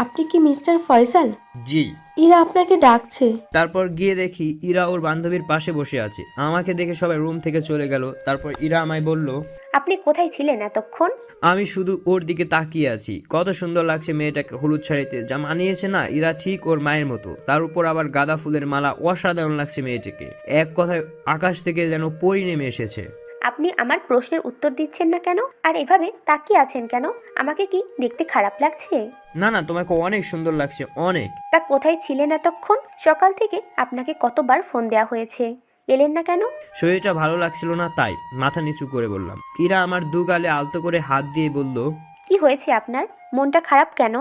আপনি কি মিস্টার ফয়সাল? জি। ইরা আপনাকে ডাকছে। তারপর গিয়ে দেখি ইরা ওর বান্ধবীর পাশে বসে আছে। আমাকে দেখে সবাই রুম থেকে চলে গেল। তারপর ইরা আমায় বলল, আপনি কোথায় ছিলেন এতক্ষণ? আমি শুধু ওর দিকে তাকিয়ে আছি। কত সুন্দর লাগছে মেয়েটাকে হলুদ শাড়িতে, যা মানিয়েছে না, ইরা ঠিক ওর মায়ের মতো। তার উপর আবার গাঁদা ফুলের মালা, অসাধারণ লাগছে মেয়েটিকে। এক কথায় আকাশ থেকে যেন পরি নেমে এসেছে। আপনি আমার প্রশ্নের উত্তর দিচ্ছেন না কেন? আর এভাবে তাকিয়ে আছেন কেন? আমাকে কি দেখতে খারাপ লাগছে? না না, তোমাকে অনেক সুন্দর লাগছে, অনেক। তা কোথায় ছিলেন এতক্ষণ? সকাল থেকে আপনাকে কতবার ফোন দেওয়া হয়েছে, এলেন না কেন? শরীরটা ভালো লাগছিল না, তাই মাথা নিচু করে বললাম। ইরা আমার দু গালে আলতো করে হাত দিয়ে বলল, কি হয়েছে আপনার? মনটা খারাপ কেন?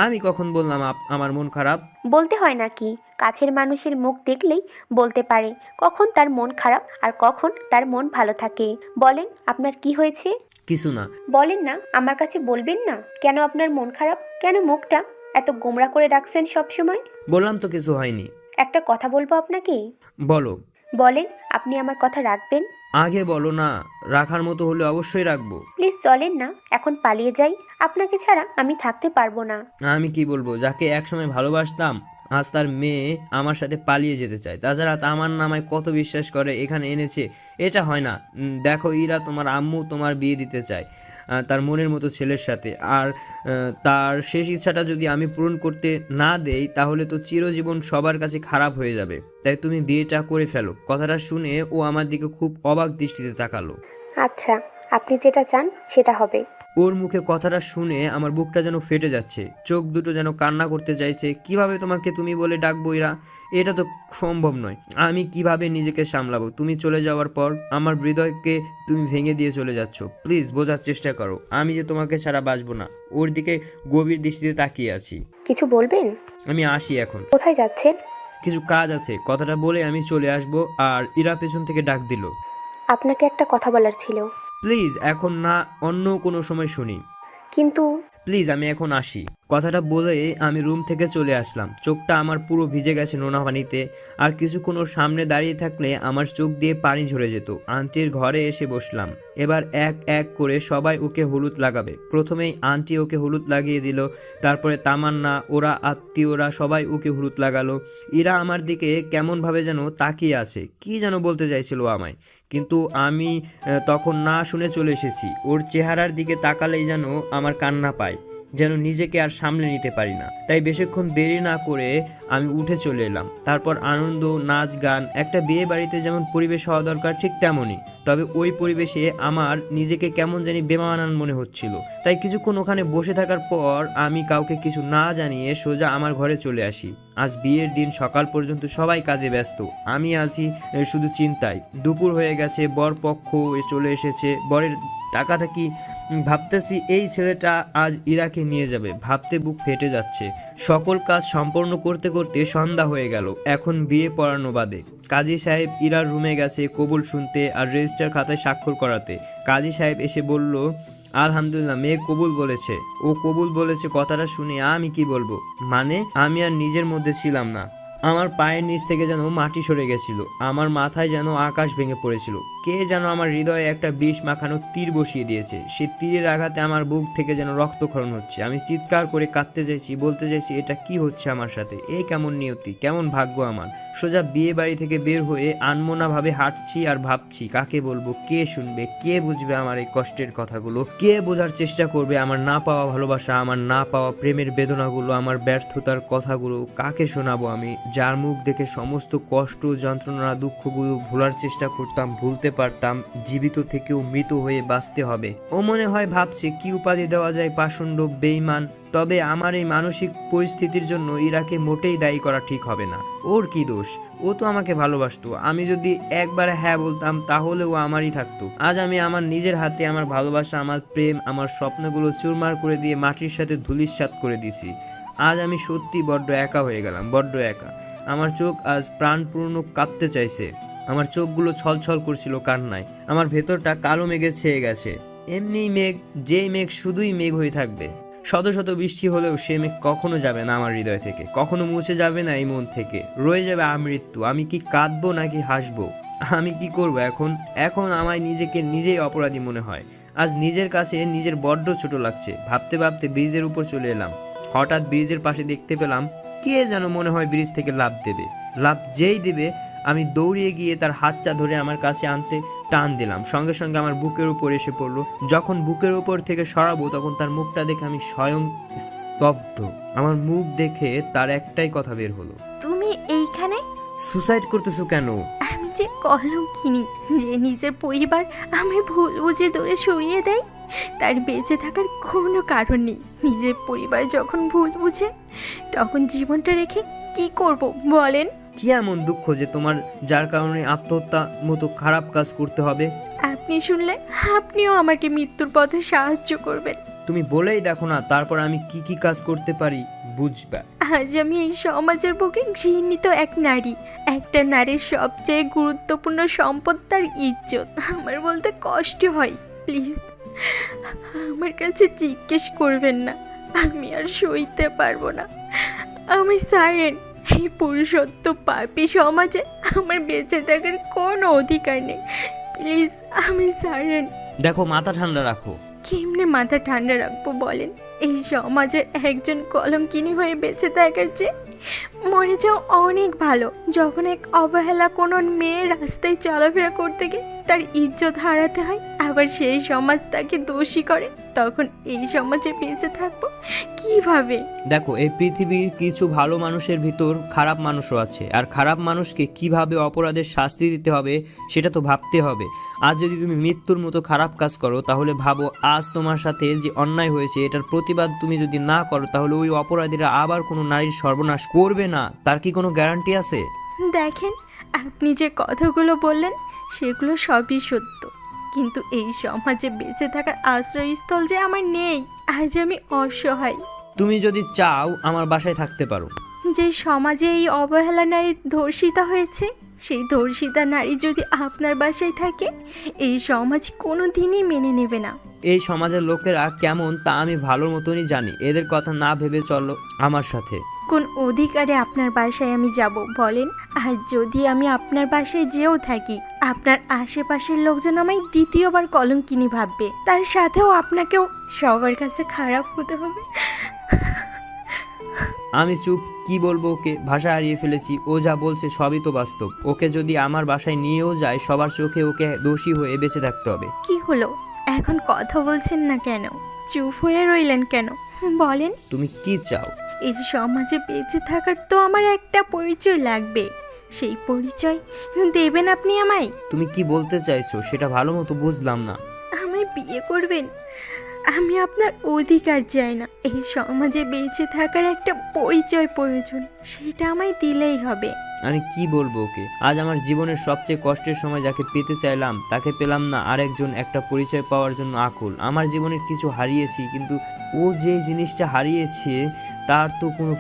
আমি কখন বললাম আমার মন খারাপ? বলতে হয় নাকি? কাছের মানুষের মুখ দেখলেই বলতে পারে কখন তার মন খারাপ আর কখন তার মন ভালো থাকে। বলেন, আপনার কি হয়েছে? কিছু না। বলেন না, আমার কাছে বলবেন না কেন আপনার মন খারাপ? কেন মুখটা এত গোমরা করে রাখছেন সব সময়? বললাম তো কিছু হয়নি। একটা কথা বলবো আপনাকে। বলো। বলেন, আপনি আমার কথা রাখবেন? আগে বলো না, রাখার মতো হলে অবশ্যই রাখবো। প্লিজ চলেন না, এখন পালিয়ে যাই। আপনাকে ছাড়া আমি থাকতে পারবো না। আমি কি বলবো, যাকে একসময় ভালোবাসতাম আজ তার মেয়ে আমার সাথে পালিয়ে যেতে চায়। তাছাড়া তা আমার নামায় কত বিশ্বাস করে এখানে এনেছে, এটা হয় না। দেখো ইরা, তোমার আম্মু তোমার বিয়ে দিতে চায় তার মনের মতো ছেলের সাথে। আর তার শেষ ইচ্ছাটা যদি আমি পূরণ করতে না দেই তাহলে তো চিরজীবন সবার কাছে খারাপ হয়ে যাবে। তাই তুমি বিয়েটা করে ফেলো। কথাটা শুনে ও আমার দিকে খুব অবাক দৃষ্টিতে তাকালো। আচ্ছা, আপনি যেটা চান সেটা হবে। ওর মুখে কথাটা শুনে আমার বুকটা যেন ফেটে যাচ্ছে, চোখ দুটো যেন কান্না করতে চাইছে। কিভাবে তোমাকে তুমি বলে ডাকবো ইরা? এটা তো সম্ভব নয়। আমি কিভাবে নিজেকে সামলাবো? তুমি চলে যাওয়ার পর আমার হৃদয়কে তুমি ভেঙে দিয়ে চলে যাচ্ছ। প্লিজ বোঝার চেষ্টা করো, আমি যে তোমাকে ছাড়া বাঁচবো না। ওর দিকে গভীর দৃষ্টিতে তাকিয়ে আছি। কিছু বলবেন? আমি আসি এখন। কোথায় যাচ্ছেন? কিছু কাজ আছে। কথাটা বলে আমি চলে আসবো। আর ইরা পেছন থেকে ডাক দিল, আপনাকে একটা কথা বলার ছিল। প্লিজ এখন না, অন্য কোনো সময় শুনি। কিন্তু প্লিজ আমি এখন আসি। কথাটা বলে আমি রুম থেকে চলে আসলাম। চোখটা আমার পুরো ভিজে গেছে নোনা পানিতে। আর কিছুক্ষণ ওর সামনে দাঁড়িয়ে থাকলে আমার চোখ দিয়ে পানি ঝরে যেত। আন্টির ঘরে এসে বসলাম। এবার এক এক করে সবাই ওকে হলুদ লাগাবে। প্রথমেই আন্টি ওকে হলুদ লাগিয়ে দিল, তারপরে তামান্না, ওরা আত্মীয়রা সবাই ওকে হলুদ লাগালো। ইরা আমার দিকে কেমনভাবে যেন তাকিয়ে আছে, কি যেন বলতে চাইছিল আমায়, কিন্তু আমি তখন না শুনে চলে এসেছি। ওর চেহারার দিকে তাকালেই যেন আমার কান্না পায়, যেন নিজেকে আর সামলে নিতে পারি না। তাই বেশিক্ষণ দেরি না করে আমি উঠে চলে এলাম। তারপর আনন্দ, নাচ, গান, একটা বিয়ে বাড়িতে যেমন পরিবেশ হওয়া দরকার ঠিক তেমনই। তবে ওই পরিবেশে আমার নিজেকে কেমন জানি বেমানান মনে হচ্ছিল। তাই কিছুক্ষণ ওখানে বসে থাকার পর আমি কাউকে কিছু না জানিয়ে সোজা আমার ঘরে চলে আসি। আজ বিয়ের দিন, সকাল পর্যন্ত সবাই কাজে ব্যস্ত, আমি আছি শুধু চিন্তায়। দুপুর হয়ে গেছে, বর পক্ষ চলে এসেছে। বরের তাকাতাকি ভাবতেছি এই ছেলেটা আজ ইরাকে নিয়ে যাবে, ভাবতে বুক ফেটে যাচ্ছে। সকল কাজ সম্পন্ন করতে করতে সন্ধ্যা হয়ে গেল। এখন বিয়ে পড়ানো বাদে। কাজী সাহেব ইরার রুমে গেছে কবুল শুনতে আর রেজিস্টার খাতায় স্বাক্ষর করাতে। কাজী সাহেব এসে বলল, আলহামদুলিল্লাহ, মেয়ে কবুল বলেছে। ও কবুল বলেছে কথাটা শুনে আমি কি বলবো, মানে আমি আর নিজের মধ্যে ছিলাম না। আমার পায়ের নিচ থেকে যেন মাটি সরে গেছিল, আমার মাথায় যেন আকাশ ভেঙে পড়েছিল। কে যেন আমার হৃদয়ে একটা বিষ মাখানো তীর বসিয়ে দিয়েছে। সে তীরের আঘাতে আমার বুক থেকে যেন রক্তক্ষরণ হচ্ছে। আমি চিৎকার করে কাঁদতে চাইছি, বলতে চাইছি এটা কি হচ্ছে আমার সাথে, এই কেমন নিয়তি, কেমন ভাগ্য আমার। সোজা বিয়ে বাড়ি থেকে বের হয়ে আনমোনাভাবে হাঁটছি আর ভাবছি কাকে বলবো, কে শুনবে, কে বুঝবে আমার এই কষ্টের কথাগুলো, কে বোঝার চেষ্টা করবে আমার না পাওয়া ভালোবাসা, আমার না পাওয়া প্রেমের বেদনাগুলো, আমার ব্যর্থতার কথাগুলো। কাকে শোনাবো আমি, যার মুখ দেখে সমস্ত কষ্ট, যন্ত্রণা, দুঃখগুলো ভোলার চেষ্টা করতাম, ভুলতে পারতাম। জীবিত থেকেও মৃত হয়ে বাঁচতে হবে, ও মনে হয় ভাবছে কি উপাধি দেওয়া যায়, পাষণ্ড, বেঈমান। তবে আমার এই মানসিক পরিস্থিতির জন্য ইরাকে মোটেই দায়ী করা ঠিক হবে না। ওর কি দোষ, ও তো আমাকে ভালোবাসতো। আমি যদি একবার হ্যাঁ বলতাম তাহলে ও আমারই থাকতো। আজ আমি আমার নিজের হাতে আমার ভালোবাসা, আমার প্রেম, আমার স্বপ্নগুলো চুরমার করে দিয়ে মাটির সাথে ধূলিসাৎ করে দিছি। আজ আমি সত্যি বড্ড একা হয়ে গেলাম, বড্ড একা। আমার চোখ আজ প্রাণপূর্ণ কাঁদতে চাইছে, আমার চোখগুলো ছলছল করছিল কান্নায়। আমার ভেতরটা কালো মেঘে ছেয়ে গেছে। এমনি মেঘ, যেই মেঘ শুধুই মেঘ হয়ে থাকবে। শত শত বৃষ্টি হলেও সে মেঘ কখনো যাবে না আমার হৃদয় থেকে, কখনো মুছে যাবে না এই মন থেকে। রয়ে যাবে আমৃত্যু। আমি কি কাঁদবো নাকি হাসবো, আমি কি করব এখন? এখন আমায় নিজেকে নিজেই অপরাধী মনে হয়। আজ নিজের কাছে নিজের বড্ড ছোট লাগছে। ভাবতে ভাবতে ব্রিজের উপর চলে এলাম। হঠাৎ ব্রিজের পাশে দেখতে পেলাম কে যেন মনে হয় ব্রিজ থেকে লাফ দেবে। লাফ যেই দেবে আমি দৌড়িয়ে গিয়ে তার হাতটা ধরে আমার কাছে আনতে টান দিলাম। সঙ্গে সঙ্গে আমার বুকের উপর এসে পড়লো। যখন বুকের উপর থেকে সরাবো তখন তার মুখটা দেখে আমি স্বয়ং স্তব্ধ। আমার মুখ দেখে তার একটাই কথা বের হলো, তুমি এইখানে? সুসাইড করতেছো কেন? আমি যে কলঙ্কিনী, যে নিজের পরিবার আমায় ভুল বুঝে দূরে সরিয়ে দেয়, তার বেঁচে থাকার কোনো কারণ নেই। নিজের পরিবার যখন ভুল বুঝে তখন জীবনটা রেখে কি করব বলেন? কি এমন দুঃখ যে তোমার, যার কারণে আত্মহত্যা মতো খারাপ কাজ করতে হবে? আপনি শুনলে আপনিও আমাকে মৃত্যুর পথে সাহায্য করবেন। তুমি বলেই দেখো না, তারপর আমি কি কি কাজ করতে পারি বুঝবা। আজ আমি এই সমাজের বুকে ঘৃণিত এক নারী। একটা নারীর সবচেয়ে গুরুত্বপূর্ণ সম্পদ তার ইজ্জত। আমার বলতে কষ্ট হয়, প্লিজ আমার কাছে জিজ্ঞেস করবেন না, আমি আর সইতে পারবো না। আমি সারেন, এই পুরুষত্ব পাপী সমাজে আমার বেঁচে থাকার কোনো অধিকার নেই। প্লিজ আমি সারেন। দেখো, মাথা ঠান্ডা রাখো। কেমনে মাথা ঠান্ডা রাখবো বলেন? এই সমাজের একজন কলঙ্কিনী হয়ে বেঁচে থাকার চেয়ে মরে যাওয়া অনেক ভালো। যখন এক অবহেলা কোনো মেয়ের রাস্তায় চলাফেরা করতে গিয়ে তার ইজ্জত হারাতে হয়, আবার সেই সমাজ তাকে দোষী করে, তখন এই সমাজে বেঁচে থাকবো কিভাবে? দেখো, এই পৃথিবীর কিছু ভালো মানুষের ভিতর খারাপ মানুষও আছে, আর খারাপ মানুষকে কিভাবে অপরাধের শাস্তি দিতে হবে সেটা তো ভাবতে হবে। আজ যদি তুমি মৃত্যুর মতো খারাপ কাজ করো, তাহলে ভাবো আজ তোমার সাথে যে অন্যায় হয়েছে এটার প্রতিবাদ তুমি যদি না করো, তাহলে ওই অপরাধীরা আবার কোনো নারীর সর্বনাশ করবে না, তার কি কোনো গ্যারান্টি আছে? দেখেন, আপনি যে কথাগুলো বললেন সেগুলো সবই সত্য, কিন্তু এই সমাজে বেঁচে থাকার আশ্রয়স্থল যে আমার নেই। আজ আমি অসহায়। তুমি যদি চাও আমার বাসায় থাকতে পারো। যে সমাজে এই অবহেলা নারী ধর্ষিতা হয়েছে, সেই ধর্ষিতা নারী যদি আপনার বাসায় থাকে, এই সমাজ কোনো দিনই মেনে নেবে না। এই সমাজের লোকেরা কেমন তা আমি ভালোর মতনই জানি। এদের কথা না ভেবে চলো আমার সাথে। কোন অধিকারে আপনার বাসায় আমি যাব বলেন? আর যদি আমি আপনার বাসায় যেও থাকি, আপনার আশেপাশের লোকজন আমায় দ্বিতীয়বার কলঙ্কিনী ভাববে, তার সাথেও আপনাকেও সবার কাছে খারাপ হতে হবে। আমি চুপ, কি বলবো ওকে, ভাষা হারিয়ে ফেলেছি। ও যা বলছে সবই তো বাস্তব। ওকে যদি আমার বাসায় নিয়েও যায়, সবার চোখে ওকে দোষী হয়ে বেঁচে থাকতে হবে। কি হলো, এখন কথা বলছেন না কেন? চুপ হয়ে রইলেন কেন বলেন? তুমি কি চাও? এই সমাজে বেঁচে থাকার তো আমার একটা পরিচয় লাগবে। সেই পরিচয় দেবেন আপনি আমায়? তুমি কি বলতে চাইছো সেটা ভালো মতো বুঝলাম না। আমায় বিয়ে করবেন? আমি আপনার অধিকার চাই না, এই সমাজে বেঁচে থাকার একটা পরিচয় প্রয়োজন, সেটা আমায় দিলেই হবে। আমি কি বলবো ওকে? আজ আমার জীবনের সবচেয়ে কষ্টের সময় যাকে পেতে চাইলাম তাকে পেলাম না। আরেকজন একটা পরিচয় পাওয়ার জন্য আকুল। আমার জীবনের কিছু হারিয়েছি, কিন্তু ও যে জিনিসটা হারিয়েছে তার তো কোনো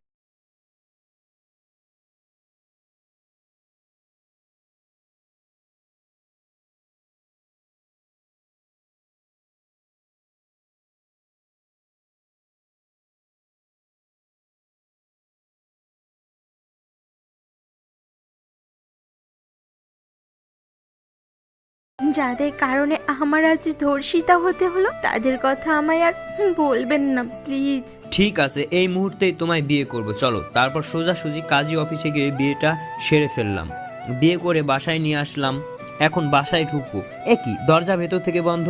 যাদের কারণে আমার আজ ধর্ষিতা হতে হলো, তাদের কথা আমায় আর বলবেন না প্লিজ। ঠিক আছে, এই মুহূর্তেই তোমায় বিয়ে করব, চলো। তারপর সোজাসুজি কাজী অফিসে গিয়ে বিয়েটা সেরে ফেললাম। বিয়ে করে বাসায় নিয়ে আসলাম। এখন বাসায় ঢুকবো, একই দরজা ভেতর থেকে বন্ধ।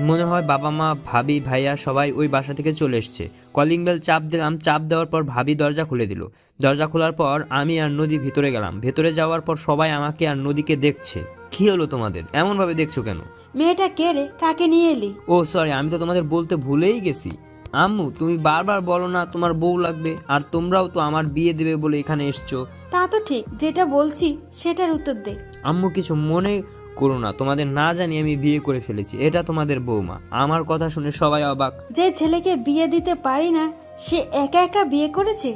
মনে হয় বাবা মা ভাবি ভাইয়া সবাই ওই বাসা থেকে চলে এসছে। কলিং বেল চাপ দিলাম, চাপ দেওয়ার পর ভাবি দরজা খুলে দিল। দরজা খোলার পর আমি আর নদী ভিতরে গেলাম। ভেতরে যাওয়ার পর সবাই আমাকে আর নদীকে দেখছে। কি হলো তোমাদের, এমন ভাবে দেখছো কেন? মেয়েটা কে রে, কাকে নিয়ে এলি? ও সরি, আমি তো তোমাদের বলতে ভুলেই গেছি। আম্মু তুমি বারবার বলো না তোমার বউ লাগবে, আর তোমরাও তো আমার বিয়ে দেবে বলে এখানে এসছো। তা তো ঠিক, যেটা বলছি সেটার উত্তর দে। আম্মু কিছু মনে করো না, তোমাদের না জানি আমি বিয়ে করে ফেলেছি। এটা তোমাদের বৌমা। আমার কথা শুনে সবাই অবাক। যে ছেলেকে বিয়ে দিতে পারি না সে একা একা বিয়ে করেছে?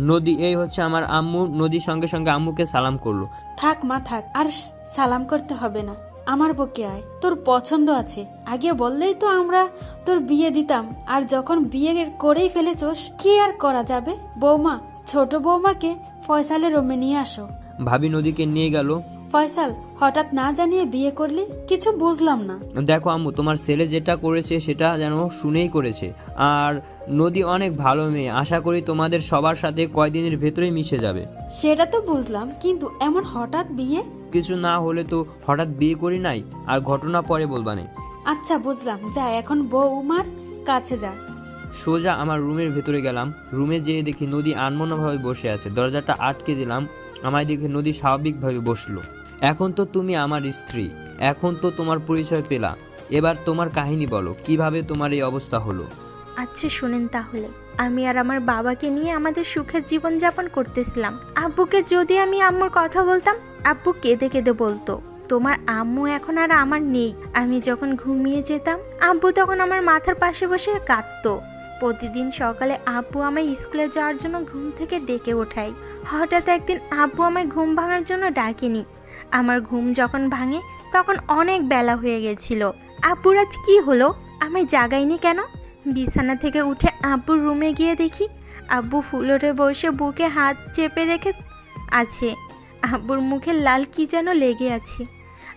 নদী, এই হচ্ছে আমার আম্মু। নদীর সঙ্গে সঙ্গে আম্মুকে সালাম করলো। থাক মা থাক, আর সালাম করতে হবে না। আমার বউকে আয়, তোর পছন্দ আছে। আগে বললেই তো আমরা তোর বিয়ে দিতাম, আর যখন বিয়ে করেই ফেলেছোস কি আর করা যাবে? বৌমা, ছোট বৌমাকে ফয়সালের রুমে নিয়ে আসো। ভাবি নদীকে নিয়ে গেল। ফয়সাল, হঠাৎ না জানিয়ে বিয়ে করলি, কিছু বুঝলাম না। দেখো আম্মু, তোমার ছেলে যেটা করেছে সেটা যেন শুনেই করেছে। আর নদী অনেক ভালো মেয়ে, আশা করি তোমাদের সবার সাথে কয়দিনের ভেতরেই মিশে যাবে। সেটা তো বুঝলাম, কিন্তু এমন হঠাৎ বিয়ে? কিছু না হলে তো হঠাৎ বিয়ে করি নাই, আর ঘটনা পরে বলবানে। আচ্ছা বুঝলাম, যা এখন বৌমার কাছে যা। সোজা আমার রুমের ভেতরে গেলাম। রুমে যেয়ে দেখি নদী আনমনাভাবে বসে আছে। দরজাটা আটকে দিলাম। আমায় দেখে নদী স্বাভাবিকভাবে বসলো। এখন তো তুমি আমার স্ত্রী, এখন তো তোমার পরিচয় পেলা। এবার তোমার কাহিনী বলো, কিভাবে তোমার এই অবস্থা হলো? আচ্ছা শুনেন তাহলে, আমি আর আমার বাবাকে নিয়ে আমাদের সুখের জীবন যাপন করতেছিলাম। আব্বুকে যদি আমি আম্মুর কথা বলতাম, আব্বু কেঁদে কেঁদে বলতো তোমার আম্মু এখন আর আমার নেই। আমি যখন ঘুমিয়ে যেতাম, আব্বু তখন আমার মাথার পাশে বসে কাঁদতো। প্রতিদিন সকালে আব্বু আমায় স্কুলে যাওয়ার জন্য ঘুম থেকে ডেকে ওঠায়। হঠাৎ একদিন আব্বু আমায় ঘুম ভাঙার জন্য ডাকেনি। আমার ঘুম যখন ভাঙে তখন অনেক বেলা হয়ে গেছিল। আব্বুর আজ কি হলো, আমায় জাগায়নি কেন? বিছানা থেকে উঠে আব্বুর রুমে গিয়ে দেখি আব্বু ফ্লোরে বসে বুকে হাত চেপে রেখে আছে। আব্বুর মুখে লাল কি যেন লেগে আছে।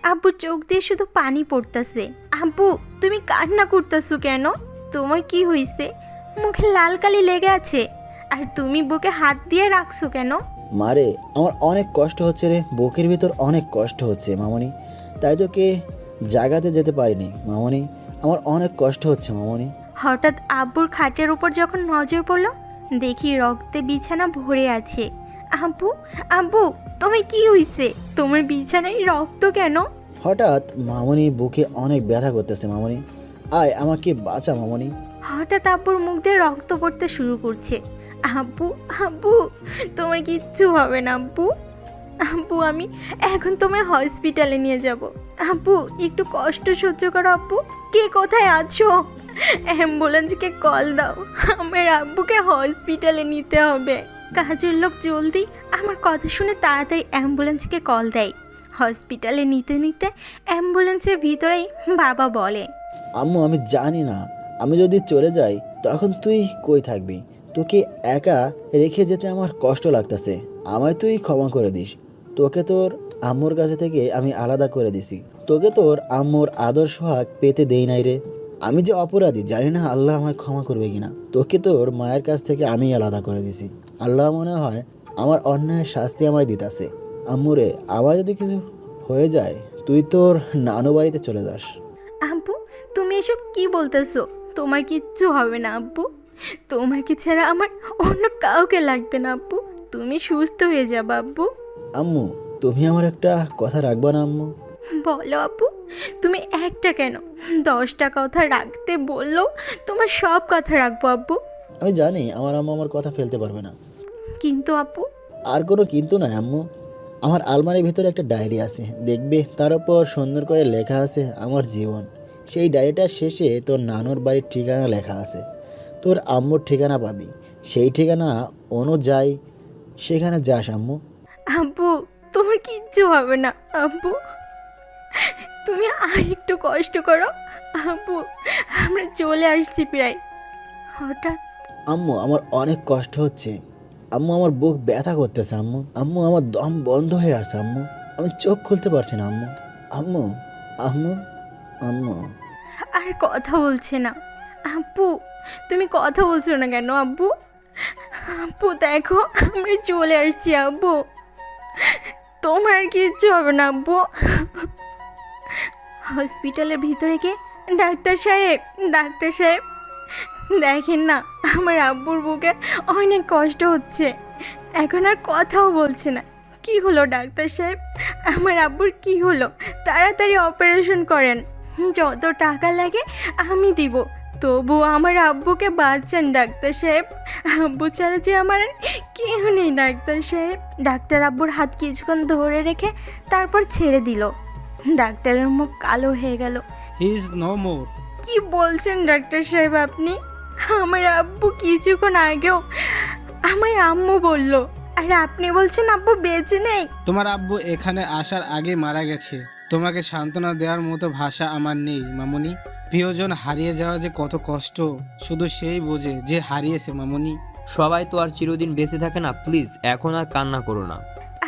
আব্বুর চোখ দিয়ে শুধু পানি পড়তেছে। আব্বু, তুমি কান্না করতেছো কেন? তোমার কি হয়েছে? মুখে লাল কালি লেগে আছে, আর তুমি বুকে হাত দিয়ে রাখছো কেন? মারে, আমার অনেক কষ্ট হচ্ছে রে, বুকের ভিতর অনেক কষ্ট হচ্ছে মামনি, তাই তোকে জাগাতে যেতে পারিনি মামনি, আমার অনেক কষ্ট হচ্ছে মামনি। হঠাৎ আব্বুর খাটের উপর যখন নজর পড়লো, দেখি রক্তে বিছানা ভরে আছে। আব্বু, আব্বু, তুমি কি হইছে? তোমার বিছানায় রক্ত কেন? হঠাৎ মামনি বুকে অনেক ব্যথা করতেছে মামনি, আয় আমাকে বাঁচা মামনি। হঠাৎ আব্বুর মুখ দিয়ে রক্ত পড়তে শুরু করছে। আব্বু, আব্বু, তোমার কিচ্ছু হবে না আব্বু। আব্বু, আমি এখন তোমায় হসপিটালে নিয়ে যাব। আব্বু, একটু কষ্ট সহ্য করো আব্বু। কে কোথায় আছো? অ্যাম্বুলেন্সকে কল দাও, আমার আব্বুকে হসপিটালে নিতে হবে। কাজের লোক জলদি আমার কথা শুনে তাড়াতাড়ি অ্যাম্বুলেন্সকে কল দেয়। হসপিটালে নিতে নিতে অ্যাম্বুলেন্সের ভিতরেই বাবা বলে, আম্মু আমি জানি না, আমি যদি চলে যাই তখন তুই কই থাকবি? তোকে একা রেখে যেতে আমার কষ্ট লাগতেছে, আমায় তুই ক্ষমা করে দিস। তোকে তোর আম্মুর কাছে থেকে আমি আলাদা করে দিছি, তোকে তোর আম্মুর আদর সোহাগ পেতে দেই নাই রে। আমি যে অপরাধী জানি না আল্লাহ আমায় ক্ষমা করবে কিনা। তোকে তোর মায়ের কাছ থেকে আমি আলাদা করে দিছি। আল্লাহ মনে হয় আমার অন্যায়ের শাস্তি আমায় দিতাছে। আম্মুরে, আমার যদি কিছু হয়ে যায় তুই তোর নানু বাড়িতে চলে যাস। আব্বু, তুমি এসব কি বলতেছো? তোমার কিচ্ছু হবে না আব্বু। তোমাকে ছাড়া আমার অন্য কাউকে লাগবে না আব্বু। তুমি সুস্থ হয়ে যাবে আব্বু। আম্মু, তুমি আমার একটা কথা রাখবা না আম্মু? বলো আব্বু, তুমি একটা কেন 10টা কথা রাখতে বললো, তোমার সব কথা রাখবো আব্বু। আমি জানি আমার আম্মু আমার কথা ফেলতে পারবে না, কিন্তু আব্বু। আর কোনো কিন্তু নয় আম্মু। আমার আলমারির ভিতরে একটা ডায়েরি আছে, দেখবে তার উপর সুন্দর করে লেখা আছে আমার জীবন। সেই ডায়েরিটার শেষে তোর নানুর বাড়ির ঠিকানা লেখা আছে। তোর আম্মুর ঠিকানা পাবি, সেই ঠিকানা অনুযায়ী সেখানে যাস আম্মু। আব্বু, তোমার কিচ্ছু হবে না আব্বু। তুমি আর একটু কষ্ট করো আব্বু, আমরা চলে আসছি প্রায়। হঠাৎ আম্মু আমার অনেক কষ্ট হচ্ছে আম্মু, আমার বুক ব্যথা করতেছে আম্মু। আম্মু আমার দম বন্ধ হয়ে আছে আম্মু, আমি চোখ খুলতে পারছি না আম্মু। আম্মু, আম্মু। আম্মু আর কথা বলছে না। আব্বু, তুমি কথা বলছো না কেন আব্বু? আব্বু দেখো, আমরা চলে আসছি আব্বু। তোমার কিচ্ছু হবে না আব্বু। হসপিটালের ভিতরে গিয়ে ডাক্তার সাহেব, ডাক্তার সাহেব দেখেন না, আমার আব্বুর বুকে অনেক কষ্ট হচ্ছে, এখন আর কথাও বলছে না। কি হলো ডাক্তার সাহেব, আমার আব্বুর কি হলো? তাড়াতাড়ি অপারেশন করেন, যত টাকা লাগে আমি দিব, তবুও আমার আব্বুকে বাঁচান ডাক্তার সাহেব। আব্বু ছাড়া যে আমার আর কেউ নেই ডাক্তার সাহেব। ডাক্তার আব্বুর হাত কিছুক্ষণ ধরে রেখে তারপর ছেড়ে দিল। ডাক্তারের মুখ কালো হয়ে গেল। He is no more. কি বলছেন ডাক্তার সাহেব আপনি? আমার আব্বু কিছুক্ষণ আগেও আমায় আম্মু বলল, আর আপনি বলছেন আব্বু বেঁচে নেই। তোমার আব্বু এখানে আসার আগে মারা গেছে। তোমাকে সান্ত্বনা দেওয়ার মতো ভাষা আমার নেই মামুনি। প্রিয়জন হারিয়ে যাওয়া যে কত কষ্ট শুধু সেই বোঝে যে হারিয়েছে মামুনি। সবাই তো আর চিরদিন বেঁচে থাকে না, প্লিজ এখন আর কান্না করো না।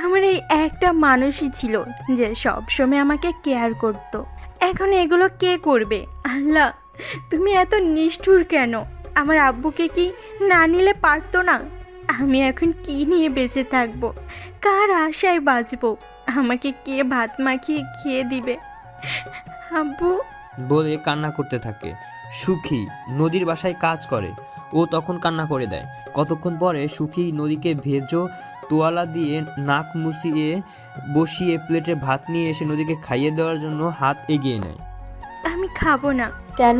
আমার এই একটা মানুষই ছিল যে সব সময় আমাকে কেয়ার করত। এখন এগুলো কে করবে? আল্লাহ, তুমি এত নিষ্ঠুর কেন? আমার আব্বুকে কি না নিলে পারতো না? আমি এখন কি নিয়ে বেঁচে থাকবো? কার আশায় বাঁচবো? আমাকে কে ভাত মাখিয়ে খেয়ে দিবে? আব্বু বলে কান্না করতে থাকে। সুখী নদীর বাসায় কাজ করে, ও তখন কান্না করে দেয়। কতক্ষণ পরে সুখী নদীকে ভেজো তোয়ালা দিয়ে নাক মুছিয়ে বসিয়ে প্লেটে ভাত নিয়ে এসে নদীকে খাইয়ে দেওয়ার জন্য হাত এগিয়ে নেয়। আমি খাবো না। কেন?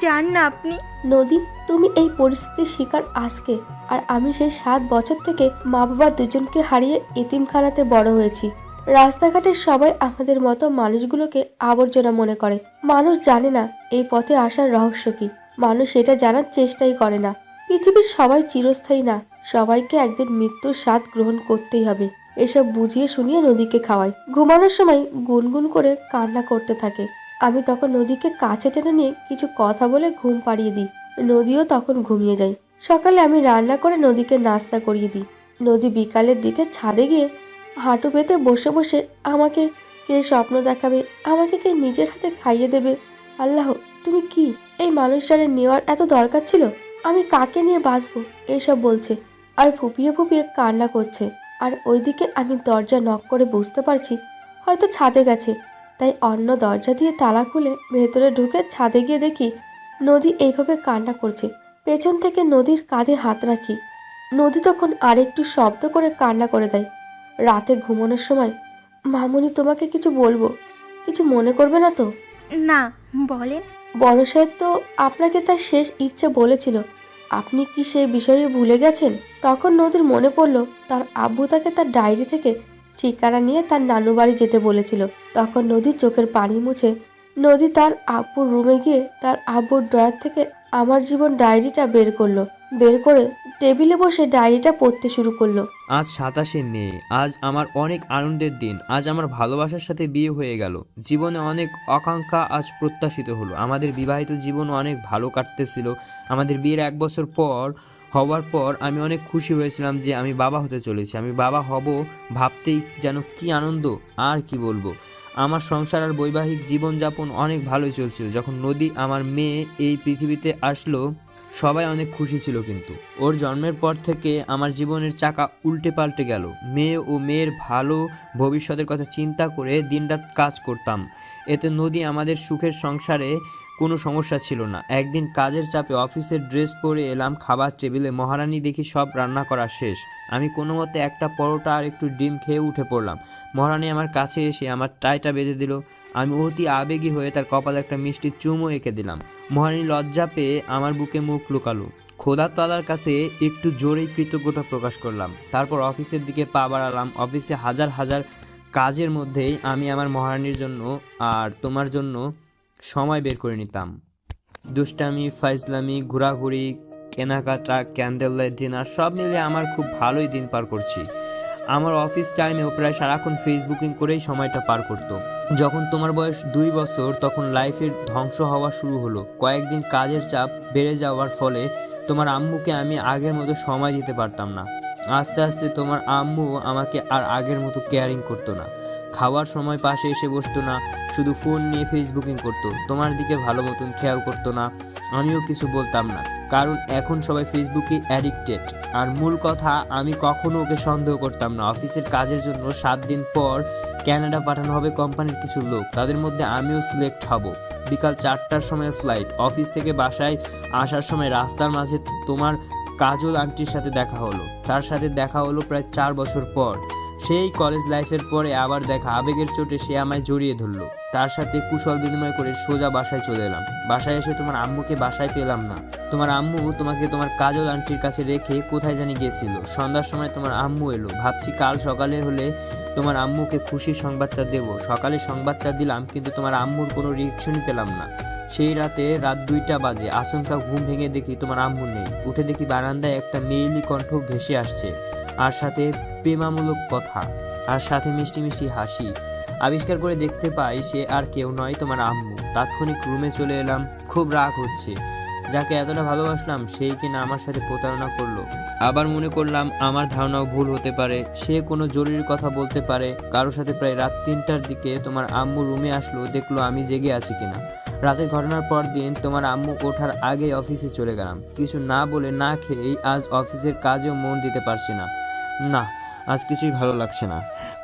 জান না আপনি? নদী, তুমি এই পরিস্থিতির শিকার আজকে, আর আমি সেই 7 বছর থেকে মা বাবা দুজনকে হারিয়ে এতিমখানাতে বড় হয়েছি। রাস্তাঘাটের সবাই আমাদের মতো মানুষগুলোকে আবর্জনা মনে করে। মানুষ জানে না এই পথে আসার রহস্য কি, মানুষ সেটা জানার চেষ্টাই করে না। পৃথিবীর সবাই চিরস্থায়ী না, সবাইকে একদিন মৃত্যুর স্বাদ গ্রহণ করতেই হবে। এসব বুঝিয়ে শুনিয়ে নদীকে খাওয়াই। ঘুমানোর সময় গুনগুন করে কান্না করতে থাকে। আমি তখন নদীকে কাছে টেনে নিয়ে কিছু কথা বলে ঘুম পাড়িয়ে দিই। নদীও তখন ঘুমিয়ে যায়। সকালে আমি রান্না করে নদীকে নাস্তা করিয়ে দিই। নদী বিকালের দিকে ছাদে গিয়ে হাঁটু পেতে বসে বসে আমাকে কে স্বপ্ন দেখাবে, আমাকে কে নিজের হাতে খাইয়ে দেবে। আল্লাহ, তুমি কি এই মানুষটারে নেওয়ার এত দরকার ছিল? আমি কাকে নিয়ে বাঁচবো এইসব বলছে আর ফুপিয়ে ফুপিয়ে কান্না করছে। আর ওইদিকে আমি দরজা নক করে বুঝতে পারছি হয়তো ছাদে গেছে, তাই অন্য দরজা দিয়ে তালা খুলে ভেতরে ঢুকে ছাদে গিয়ে দেখি নদী এইভাবে কান্না করছে। পেছন থেকে নদীর কাঁধে হাত রাখি। নদী তখন আরেকটু শব্দ করে কান্না করে দেয়। রাতে ঘুমানোর সময়, মামুনি তোমাকে কিছু বলবো, কিছু মনে করবে না তো? না, বলেন। বড় সাহেব তো আপনাকে তার শেষ ইচ্ছে বলেছিল, আপনি কি সেই বিষয়ে ভুলে গেছেন? তখন নদীর মনে পড়ল তার আব্বু তাকে তার ডায়েরি থেকে ঠিকানা নিয়ে তার নানু বাড়ি যেতে বলেছিল। তখন নদীর চোখের পানি মুছে নদী তার আব্বুর রুমে গিয়ে তার আব্বুর ড্রয়ার থেকে আমার জীবন ডায়েরিটা বের করলো। বের করে টেবিলে বসে ডায়েরিটা পড়তে শুরু করলো। আজ 27শে মে, আজ আমার অনেক আনন্দের দিন। আজ আমার ভালোবাসার সাথে বিয়ে হয়ে গেল। জীবনে অনেক আকাঙ্ক্ষা আজ প্রত্যাশিত হলো। আমাদের বিবাহিত জীবন অনেক ভালো কাটতেছিল। আমাদের বিয়ের 1 বছর হওয়ার পর আমি অনেক খুশি হয়েছিলাম যে আমি বাবা হতে চলেছি। আমি বাবা হব ভাবতেই যেন কি আনন্দ, আর কি বলবো। আমার সংসার আর বৈবাহিক জীবনযাপন অনেক ভালোই চলছিল। যখন নদী আমার মেয়ে এই পৃথিবীতে আসলো সবাই অনেক খুশি ছিল, কিন্তু ওর জন্মের পর থেকে আমার জীবনের চাকা উল্টে পাল্টে গেল। মেয়ে ও মেয়ের ভালো ভবিষ্যতের কথা চিন্তা করে দিনরাত কাজ করতাম। এতে নদী আমাদের সুখের সংসারে কোনো সমস্যা ছিল না। একদিন কাজের চাপে অফিসের ড্রেস পরে এলাম খাবার টেবিলে। মহারানী দেখি সব রান্না করা শেষ। আমি কোনো মতে একটা পরোটা আর একটু ডিম খেয়ে উঠে পড়লাম। মহারানী আমার কাছে এসে আমার টাইটা বেঁধে দিল। আমি অতি আবেগী হয়ে তার কপালে একটা মিষ্টি চুমু এঁকে দিলাম। মহারানী লজ্জা পেয়ে আমার বুকে মুখ লুকালো। খোদা তাআলার কাছে একটু জোরেই কৃতজ্ঞতা প্রকাশ করলাম। তারপর অফিসের দিকে পা বাড়ালাম। অফিসে হাজার হাজার কাজের মধ্যেই আমি আমার মহারানীর জন্য আর তোমার জন্য সময় বের করে নিতাম। দুষ্টামি, ফাইজলামি, ঘোরাঘুরি, কেনাকাটা, ক্যান্ডেল লাইট ডিনার সব মিলিয়ে আমার খুব ভালোই দিন পার করছি। আমার অফিস টাইমেও প্রায় সারাক্ষণ ফেসবুকিং করেই সময়টা পার করত। যখন তোমার বয়স 2 বছর তখন লাইফের ধ্বংস হওয়া শুরু হলো। কয়েকদিন কাজের চাপ বেড়ে যাওয়ার ফলে তোমার আম্মুকে আমি আগের মতো সময় দিতে পারতাম না। আস্তে আস্তে তোমার আম্মু আমাকে আর আগের মতো কেয়ারিং করতো না। খাওয়ার সময় পাশে এসে বসতো না, শুধু ফোন নিয়ে ফেসবুকিং করতো, তোমার দিকে ভালো মতন খেয়াল করতো না। আমিও কিছু বলতাম না, কারণ এখন সবাই ফেসবুকে অ্যাডিক্টেড। আর মূল কথা, আমি কখনো ওকে সন্দেহ করতাম না। অফিসের কাজের জন্য 7 দিন পর ক্যানাডা পাঠানো হবে কোম্পানির কিছু লোক, তাদের মধ্যে আমিও সিলেক্ট হব। বিকাল 4টার সময় ফ্লাইট। অফিস থেকে বাসায় আসার সময় রাস্তার মাঝে তোমার কাজল আন্টির সাথে দেখা হলো। তার সাথে দেখা হলো প্রায় 4 বছর পর। সেই কলেজ লাইফের পরে আবার দেখা, আবেগের চোটে সে আমায় জড়িয়ে ধরলো। তার সাথে কুশল বিনিময় করে সোজা বাসায় চলে এলাম। বাসায় এসে তোমার আম্মুকে বাসায় পেলাম না। তোমার আম্মু তোমাকে তোমার কাজল আন্টির কাছে রেখে কোথায় জানি গেছিল। সন্ধ্যার সময় তোমার আম্মু এলো। ভাবছি কাল সকালে হলে তোমার আম্মুকে খুশির সংবাদটা দেবো। সকালে সংবাদটা দিলাম, কিন্তু তোমার আম্মুর কোনো রিঅ্যাকশনই পেলাম না। সেই রাত 2টা বাজে। আচমকা ঘুম ভেঙে দেখি তোমার আম্মু নেই। উঠে দেখি বারান্দায় একটা মেয়েলি কণ্ঠ ভেসে আসছে, আর সাথে প্রেমামূলক কথা, আর সাথে মিষ্টি মিষ্টি হাসি। আবিষ্কার করে দেখতে পাই সে আর কেউ নয়, তোমার আম্মু। তাৎক্ষণিক রুমে চলে এলাম। খুব রাগ হচ্ছে, যাকে এতটা ভালোবাসলাম সেই কিনা আমার সাথে প্রতারণা করলো। আবার মনে করলাম আমার ধারণাও ভুল হতে পারে, সে কোনো জরুরি কথা বলতে পারে কারোর সাথে। প্রায় রাত 3টার দিকে তোমার আম্মু রুমে আসলো, দেখলো আমি জেগে আছি কিনা। রাতের ঘটনার পর দিন তোমার আম্মু ওঠার আগে অফিসে চলে গেলাম। কিছু না বলে না খেয়েই আজ অফিসের কাজেও মন দিতে পারছি না। আজ কিছুই ভালো লাগছে না।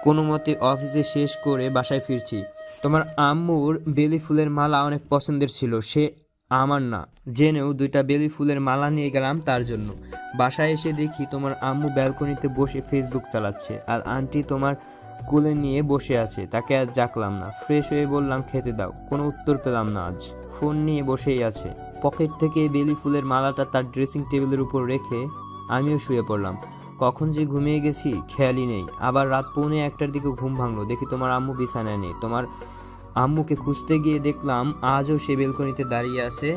কোনো মতে অফিসে শেষ করে বাসায় ফিরছি। তোমার আম্মুর বেলি ফুলের মালা অনেক পছন্দের ছিল, সে আমার না জেনেও 2টা বেলি ফুলের মালা নিয়ে গেলাম তার জন্য। বাসায় এসে দেখি তোমার আম্মু ব্যালকনিতে বসে ফেসবুক চালাচ্ছে, আর আন্টি তোমার কোলে নিয়ে বসে আছে। তাকে আজ ডাকলাম না। ফ্রেশ হয়ে বললাম খেতে দাও, কোনো উত্তর পেলাম না। আজ ফোন নিয়ে বসেই আছে। পকেট থেকে বেলি ফুলের মালাটা তার ড্রেসিং টেবিলের উপর রেখে আমিও শুয়ে পড়লাম। কখন যে ঘুমিয়ে গেছি খেয়ালই নেই। আবার রাত 1:45টার দিকে ঘুম ভাঙলো, দেখি তোমার আম্মু বিছানায় নেই। তোমার আম্মুকে খুঁজতে গিয়ে দেখলাম আজও সে বেলকনিতে দাঁড়িয়ে আছে,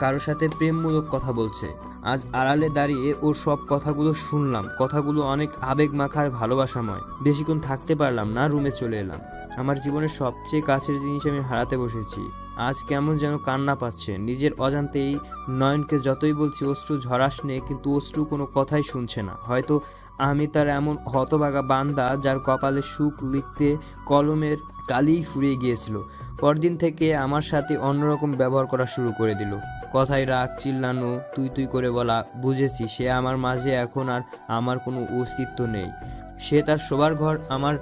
কারোর সাথে প্রেমমূলক কথা বলছে। আজ আড়ালে দাঁড়িয়ে ওর সব কথাগুলো শুনলাম। কথাগুলো অনেক আবেগ মাখার, ভালোবাসাময়। বেশিক্ষণ থাকতে পারলাম না, রুমে চলে এলাম। আমার জীবনের সবচেয়ে কাছের জিনিস আমি হারাতে বসেছি। আজ কেমন যেন কান্না পাচ্ছে। নিজের অজান্তেই নয়নকে যতই বলছি অশ্রু ঝরাস নে, কিন্তু অশ্রু কোনো কথাই শুনছে না। হয়তো আমি তার এমন হতভাগা বান্দা যার কপালে সুখ লিখতে কলমের কালি ফুরিয়ে গিয়েছিল। পরদিন থেকে আমার সাথে অন্যরকম ব্যবহার করা শুরু করে দিল। কথায় রাগ, চিল্লানো, তুই করে বলা। বুঝেছি সে আমার মাঝে এখন আর আমার কোনো অস্তিত্ব নেই। সে তার শোবার ঘর আমার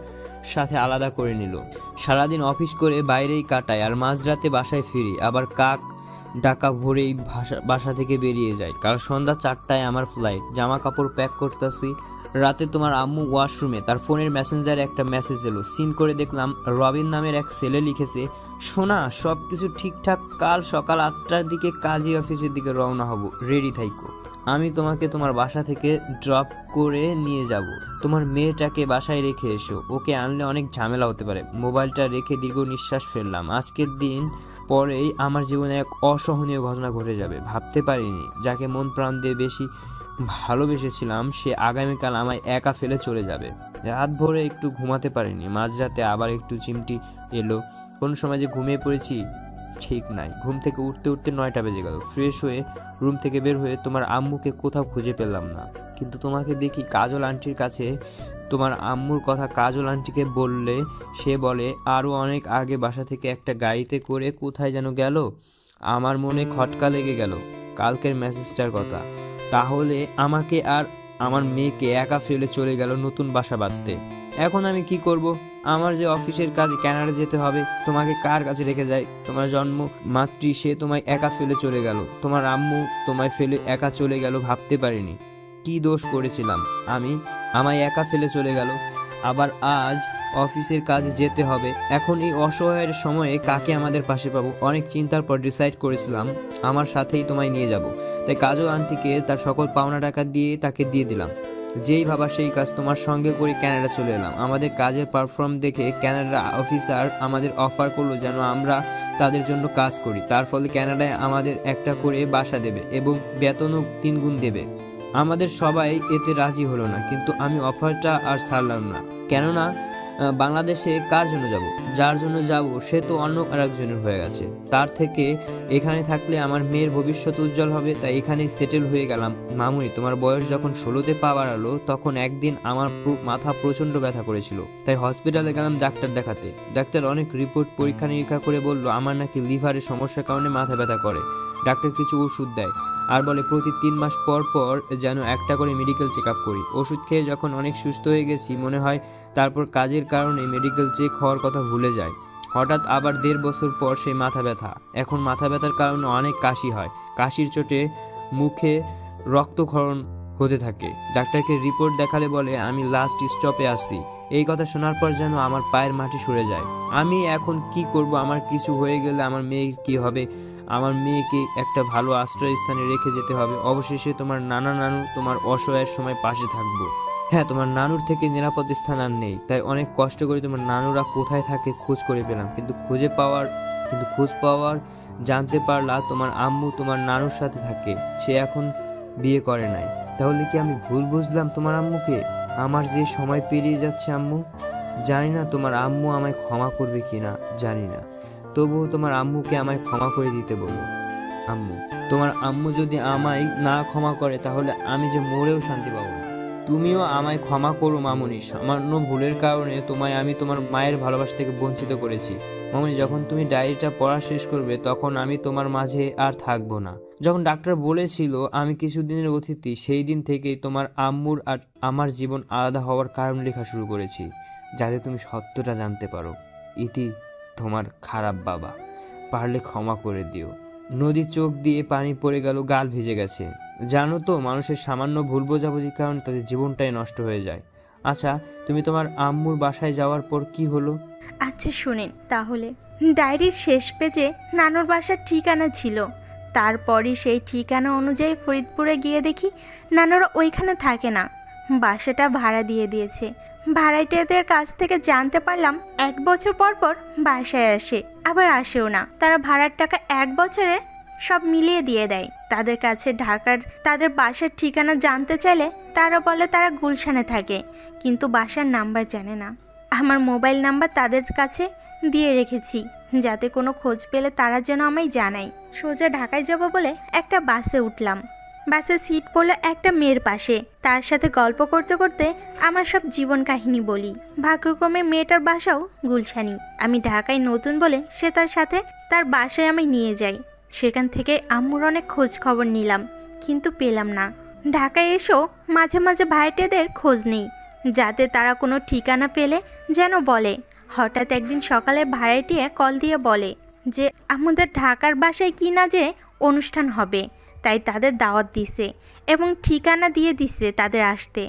সাথে আলাদা করে নিল। সারাদিন অফিস করে বাইরেই কাটায়, আর মাঝরাতে বাসায় ফিরি। আবার কাক ডাকা ভোরেই বাসা থেকে বেরিয়ে যায়। কাল সন্ধ্যা 4টায় আমার ফ্লাইট। জামা কাপড় প্যাক করতেছি। রাতে তোমার আম্মু ওয়াশরুমে, তার ফোনের মেসেঞ্জারে একটা মেসেজ এলো। সিন করে দেখলাম রবিন নামের এক ছেলে লিখেছে, সোনা সব কিছু ঠিকঠাক, কাল সকাল 8টার দিকে কাজী অফিসের দিকে রওনা হব, রেডি থাইকো। আমি তোমাকে তোমার বাসা থেকে ড্রপ করে নিয়ে যাব। তোমার মেয়েটাকে বাসায় রেখে এসো, ওকে আনলে অনেক ঝামেলা হতে পারে। মোবাইলটা রেখে দীর্ঘ নিঃশ্বাস ফেললাম। আজকের দিন পরেই আমার জীবনে এক অসহনীয় ঘটনা ঘটে যাবে। ভাবতে পারিনি যাকে মন প্রাণ দিয়ে বেশি ভালোবেসেছিলাম সে আগামীকাল আমায় একা ফেলে চলে যাবে। রাত ভোরে একটু ঘুমাতে পারিনি। মাঝরাতে আবার একটু চিমটি এলো। কোন সময় যে ঘুমিয়ে পড়েছি ঠিক নাই। ঘুম থেকে উঠতে 9টা বেজে গেল। ফ্রেশ হয়ে রুম থেকে বের হয়ে তোমার আম্মুকে কোথাও খুঁজে পেলাম না, কিন্তু তোমাকে দেখি কাজল আন্টির কাছে। তোমার আম্মুর কথা কাজল আন্টিকে বললে সে বলে আরও অনেক আগে বাসা থেকে একটা গাড়িতে করে কোথায় যেন গেল। আমার মনে খটকা লেগে গেল কালকের মেসেজটার কথা। তাহলে আমাকে আর আমার মেয়েকে একা ফেলে চলে গেল নতুন বাসা বাঁধতে। এখন আমি কি করব? আমার যে অফিসের কাজে কানাডা যেতে হবে, তোমাকে কার কাছে রেখে যাই? তোমার জন্ম মাতৃ সে তোমায় একা ফেলে চলে গেল। তোমার আম্মু তোমায় ফেলে একা চলে গেল। ভাবতে পারিনি কি দোষ করেছিলাম আমি, আমায় একা ফেলে চলে গেল। আবার আজ অফিসের কাজে যেতে হবে। এখন এই অসহায়ের সময়ে কাকে আমাদের পাশে পাবো? অনেক চিন্তার পর ডিসাইড করেছিলাম আমার সাথেই তোমায় নিয়ে যাব। তাই কাজল আন্টিকে তার সকল পাওনা টাকা দিয়ে তাকে দিয়ে দিলাম। যেই ভাবা সেই কাজ, তোমার সঙ্গে করে কানাডা চলে এলাম। আমাদের কাজের পারফর্ম দেখে কানাডা অফিসার আমাদের অফার করলো যেন আমরা তাদের জন্য কাজ করি। তার ফলে কানাডায় আমাদের একটা করে বাসা দেবে এবং বেতনও 3 গুণ দেবে। আমাদের সবাই এতে রাজি হলো না, কিন্তু আমি অফারটা আর ছাড়লাম না। কেননা বাংলাদেশে কার জন্য যাব? যার জন্য যাব সে তো অন্য আরেকজনের হয়ে গেছে। তার থেকে এখানে থাকলে আমার মেয়ের ভবিষ্যৎ উজ্জ্বল হবে, তাই এখানেই সেটেল হয়ে গেলাম। মামুনি, তোমার বয়স যখন 16-তে পা বাড়ালো তখন একদিন আমার মাথা প্রচণ্ড ব্যথা করেছিল, তাই হসপিটালে গেলাম ডাক্তার দেখাতে। ডাক্তার অনেক রিপোর্ট পরীক্ষা নিরীক্ষা করে বলল আমার নাকি লিভারের সমস্যার কারণে মাথা ব্যথা করে। ডাক্তার কিছু ওষুধ দেয় আর বলে প্রতি 3 মাস পর পর যেন একটা করে মেডিকেল চেক আপ করি। ওষুধ খেয়ে যখন অনেক সুস্থ হয়ে গেছি মনে হয়, তারপর কাজের কারণে মেডিকেল চেক হওয়ার কথা ভুলে যায়। হঠাৎ আবার 1.5 বছর পর সেই মাথা ব্যথা। এখন মাথা ব্যথার কারণে অনেক কাশি হয়, কাশির চোটে মুখে রক্তক্ষরণ হতে থাকে। ডাক্তারকে রিপোর্ট দেখালে বলে আমি লাস্ট স্টপে আসছি। এই কথা শোনার পর যেন আমার পায়ের মাটি সরে যায়। আমি এখন কি করব? আমার কিছু হয়ে গেলে আমার মেয়ের কি হবে? আমার মেয়েকে একটা ভালো আশ্রয়স্থানে রেখে যেতে হবে। অবশেষে তোমার নানা নানু তোমার অসহায়ের সময় পাশে থাকবো। হ্যাঁ, তোমার নানুর থেকে নিরাপদ স্থান আর নেই, তাই অনেক কষ্ট করে তোমার নানুরা কোথায় থাকে খোঁজ করে পেলাম, কিন্তু খোঁজ পাওয়ার জানতে পারলা তোমার আম্মু তোমার নানুর সাথে থাকে, সে এখন বিয়ে করে নাই। তাহলে কি আমি ভুল বুঝলাম তোমার আম্মুকে? আমার যে সময় পেরিয়ে যাচ্ছে আম্মু, জানি না তোমার আম্মু আমায় ক্ষমা করবে কিনা, জানি না। তবুও তোমার আম্মুকে আমায় ক্ষমা করে দিতে বলো। আম্মু, তোমার আম্মু যদি আমায় না ক্ষমা করে তাহলে আমি যে মরেও শান্তি পাবো না। তুমিও আমায় ক্ষমা করো মামুনি, সামান্য ভুলের কারণে তোমায় আমি তোমার মায়ের ভালোবাসা থেকে বঞ্চিত করেছি। মামুনি, যখন তুমি ডায়েরিটা পড়া শেষ করবে তখন আমি তোমার মাঝে আর থাকবো না। যখন ডাক্তার বলেছিল আমি কিছুদিনের অতিথি, সেই দিন থেকেই তোমার আম্মুর আর আমার জীবন আলাদা হওয়ার কারণ লেখা শুরু করেছি, যাতে তুমি সত্যটা জানতে পারো। ইতি, তোমার খারাপ বাবা। পারলে ক্ষমা করে দিও। নদীর চোখ দিয়ে পানি পড়ে গেল, গাল ভিজে গেছে। জানো তো, মানুষের সামান্য ভুল বোঝাবুঝির কারণে তাদের জীবনটাই নষ্ট হয়ে যায়। আচ্ছা, তুমি তোমার আম্মুর বাসায় যাওয়ার পর কি হলো? আচ্ছা শুনেন তাহলে। ডায়েরির শেষ পেজে নানুর বাসার ঠিকানা ছিল। তারপরই সেই ঠিকানা অনুযায়ী ফরিদপুরে গিয়ে দেখি নানুরা ওইখানে থাকে না, বাসাটা ভাড়া দিয়ে দিয়েছে। ভাড়াটিয়াদের কাছ থেকে জানতে পারলাম 1 বছর পর পর বাসায় আসে, আবার আসেও না। তারা ভাড়ার টাকা 1 বছরে সব মিলিয়ে দিয়ে দেয়। তাদের কাছে ঢাকার তাদের বাসার ঠিকানা জানতে চাইলে তারা বলে তারা গুলশানে থাকে, কিন্তু বাসার নাম্বার জানে না। আমার মোবাইল নাম্বার তাদের কাছে দিয়ে রেখেছি, যাতে কোনো খোঁজ পেলে তারা যেন আমায় জানায়। সোজা ঢাকায় যাব বলে একটা বাসে উঠলাম। বাসে সিট পড়লো একটা মেয়ের পাশে। তার সাথে গল্প করতে করতে আমার সব জীবন কাহিনী বলি। ভাগ্যক্রমে মেয়েটার বাসাও গুলশানি। আমি ঢাকায় নতুন বলে সে তার সাথে তার বাসায় আমি নিয়ে যাই। সেখান থেকে আম্মুর অনেক খোঁজ খবর নিলাম, কিন্তু পেলাম না। ঢাকায় এসেও মাঝে মাঝে ভাইটেদের খোঁজ নেই, যাতে তারা কোনো ঠিকানা পেলে যেন বলে। হঠাৎ একদিন সকালে ভাড়াটিয়ে কল দিয়ে বলে যে আমাদের ঢাকার বাসায় কি না যে অনুষ্ঠান হবে, তাই তাদের দাওয়াত দিছে এবং ঠিকানা দিয়ে দিছে তাদের আসতে।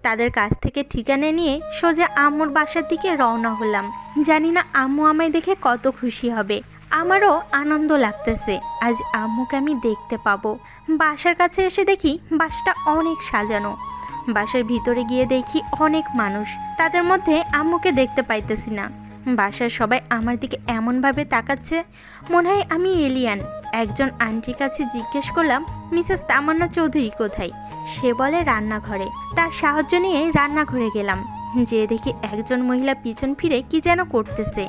তাদের কাছ থেকে ঠিকানা নিয়ে সোজা আম্মুর বাসার দিকে রওনা হলাম। জানি না আম্মু আমায় দেখে কত খুশি হবে। আমারও আনন্দ লাগতেছে, আজ আম্মুকে আমি দেখতে পাবো। বাসার কাছে এসে দেখি বাসাটা অনেক সাজানো। বাসার ভিতরে গিয়ে দেখি অনেক মানুষ, তাদের মধ্যে আম্মুকে দেখতে পাইতেছি না। বাসার সবাই আমার দিকে এমনভাবে তাকাচ্ছে মনে হয় আমি এলিয়ান। একজন আন্টির কাছে জিজ্ঞেস করলাম মিসেস তামান্না চৌধুরী কোথায়? সে বলে রান্নাঘরে। তার সাহায্য নিয়ে রান্নাঘরে গেলাম, যে দেখি একজন মহিলা পিছন ফিরে কি যেন করতেছে।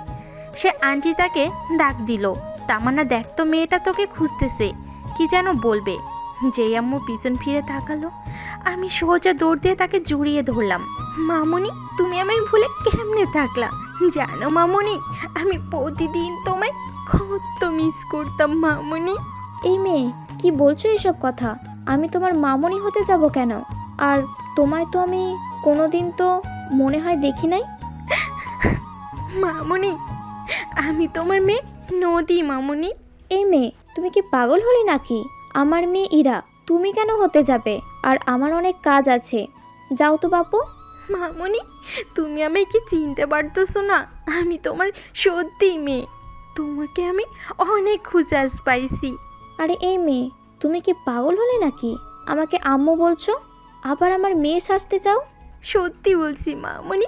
সে আন্টি তাকে ডাক দিল, তামান্না দেখ তো, মেয়েটা তোকে খুঁজতেছে, কি যেন বলবে। যেই আম্মু পিছন ফিরে তাকালো, আমি সোজা দৌড় দিয়ে তাকে জড়িয়ে ধরলাম। মামুনি, তুমি আমায় ভুলে কেমনে থাকলা? জানো মামুনি, আমি প্রতিদিন তোমায় কত মিস করতাম মামুনি। এই মেয়ে, কি বলছো এসব কথা? আমি তোমার মামনি হতে যাব কেন? আর তোমায় তো আমি কোনোদিন তো মনে হয় দেখি নাই। মামুনি, আমি তোমার মেয়ে নদী মামুনি। এই মেয়ে, তুমি কি পাগল হলে নাকি? আমার মেয়ে ইরা, তুমি কেন হতে যাবে? আর আমার অনেক কাজ আছে, যাও তো বাপু। মামুনি, তুমি আমায় কি চিনতে পারতেছো না? আমি তোমার সত্যি মেয়ে, তোমাকে আমি অনেক খুঁজাস পাইছি। আরে এই মেয়ে, তুমি কি পাগল হলে নাকি? আমাকে আম্মু বলছো, আবার আমার মেয়ে সাজতে চাও? সত্যি বলছি মামুনি,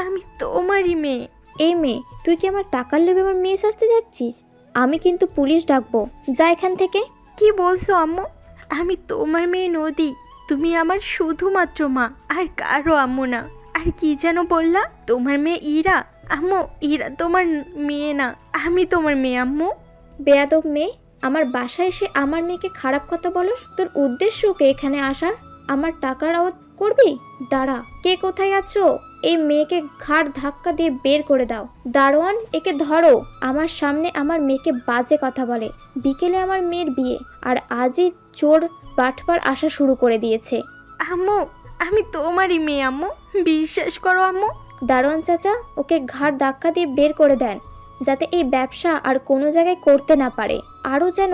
আমি তোমারই মেয়ে। এই মেয়ে, তুই কি আমার টাকার লোভে আমার মেয়ে সাজতে যাচ্ছিস? আমি কিন্তু পুলিশ ডাকবো, যা এখান থেকে। কি বলছো আম্মু? আমি তোমার মেয়ে নদী, তুমি আমার শুধুমাত্র মা, আর কারো আম্মু না। আর কি যেন বললা, তোমার মেয়ে ইরা? আম্মু, ইরা তোমার মেয়ে না, আমি তোমার মেয়ে আম্মু। বেয়াদব মেয়ে, আমার বাসায় এসে আমার মেয়েকে খারাপ কথা বলস? তোর উদ্দেশ্য কে এখানে আসার? আমার টাকার আওয়াজ করবি? দাঁড়া, কে কোথায় আছো? এই মেয়েকে ঘাড় ধাক্কা দিয়ে বের করে দাও। দারোয়ান, একে ধরো। আমার সামনে আমার মেয়েকে বাজে কথা বলে। বিকেলে আমার মেয়ের বিয়ে, আর আজই চোর বাটপার আসা শুরু করে দিয়েছে। আম্মু, আমি তোমারই মেয়ে আম্মু, বিশ্বাস করো আম্মু। দারোয়ান চাচা, ওকে ঘাড় ধাক্কা দিয়ে বের করে দেন, যাতে এই ব্যবসা আর কোনো জায়গায় করতে না পারে, আরও যেন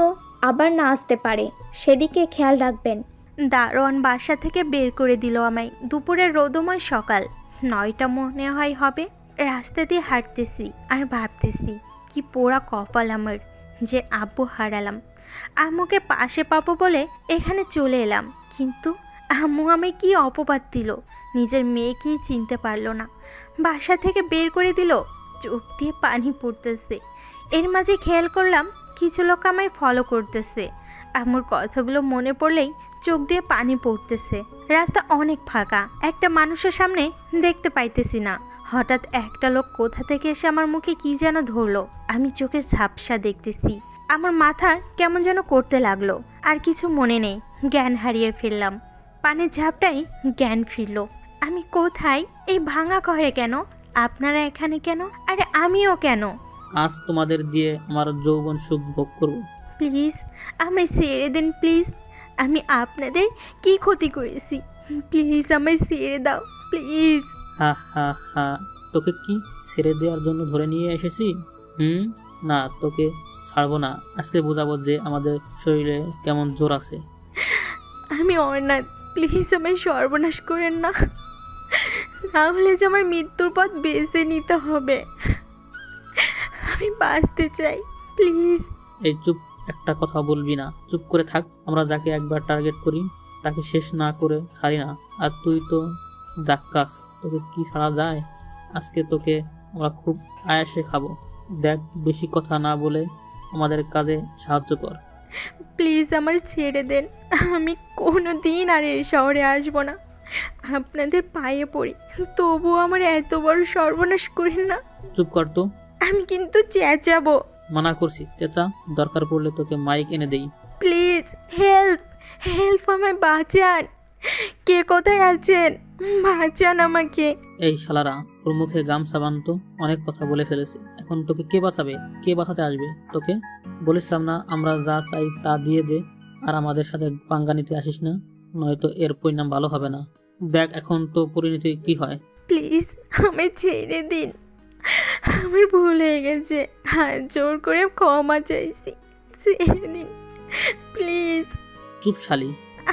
আবার না আসতে পারে, সেদিকে খেয়াল রাখবেন। দারোয়ান বাসা থেকে বের করে দিল আমায়। দুপুরের রোদময় সকাল, 9টা মনে হয় হবে। রাস্তা দিয়ে হাঁটতেছি আর ভাবতেছি কি পোড়া কপাল আমার যে আব্বু হারালাম। আম্মুকে পাশে পাবো বলে এখানে চলে এলাম, কিন্তু আম্মু আমায় কি অপবাদ দিল, নিজের মেয়েকেই চিনতে পারলো না, বাসা থেকে বের করে দিল। চোখ দিয়ে পানি পড়তেছে। এর মাঝে খেয়াল করলাম কিছু লোক আমায় ফলো করতেছে। আম্মুর কথাগুলো মনে পড়লেই চোখ দিয়ে পানি পড়তেছে। রাস্তা অনেক ফাঁকা, একটা মানুষের সামনে দেখতে পাইতেছি না। হঠাৎ একটা লোক কোথা থেকে এসে আমার মুখে কি যেন ধরলো। আমি চোখে ঝাপসা দেখতেছি, আমার মাথা কেমন যেন করতে লাগলো। আর কিছু মনে নেই, জ্ঞান হারিয়ে ফেললাম। পানির ঝাপটাই জ্ঞান ফিরল। আমি কোথায়? এই ভাঙা ঘরে কেন? আপনারা এখানে কেন? আরে আমিও কেন? আজ তোমাদের দিয়ে আমার যৌবন সুখ ভোগ করবো। প্লিজ আমায় ছেড়ে দিন, প্লিজ। আমি আপনাদের কি ক্ষতি করেছি? প্লিজ আমায় ছেড়ে দাও, প্লিজ। হা হা হা, তোকে কি ছেড়ে দেওয়ার জন্য ধরে নিয়ে এসেছি? না, তোকে ছাড়বো না। আজকে বোঝাবো যে আমাদের শরীরে কেমন জোর আছে। আমি অনাথ, প্লিজ আমায় সর্বনাশ করেন না, না হলে যে আমার মৃত্যুর পথ বেছে নিতে হবে। আমি বাঁচতে চাই, প্লিজ। এই চুপ, একটা কথা বলবি না, চুপ করে থাক। আমরা যাকে একবার টার্গেট করি তাকে শেষ না করে ছাড়ি না। আর তুই তো জাক্কাস, তোকে কি ছাড়া যায়? আজকে তোকে আমরা খুব আয়াসে খাবো। দেখ, বেশি কথা না বলে আমাদের কাজে সাহায্য কর। প্লিজ আমার ছেড়ে দেন, আমি কোনো দিন আর এই শহরে আসবো না। আপনাদের পায়ে পড়ি, তবুও আমার এত বড় সর্বনাশ করেন না। চুপ কর তো। আমি কিন্তু চেঁচাবো। মানা করছি, চেঁচা। দরকার পড়লে তোকে মাইক এনে দেই। প্লিজ হেল্প, হেল্প, আমায় বাঁচান। কে কোথায় আছেন? বাঁচান আমাকে। এই শালারা, ওর মুখে গামছা বানতো। অনেক কথা বলে ফেলেছে, এখন তোকে কে বাঁচাবে? কে বাঁচাতে আসবে তোকে? বলেছিলাম না, আমরা যা চাই তা দিয়ে দে, আর আমাদের সাথে পাঙ্গা নিতে আসিস না, নয়তো এর পরিণাম ভালো হবে না। দেখ এখন তো পরিণতি কি হয়। প্লিজ আমায় ছেড়ে দিন, আমার ভুল হয়ে গেছে, হাত জোর করে ক্ষমা চাইছি, ছেড়ে দিন প্লিজ। চুপ শালি।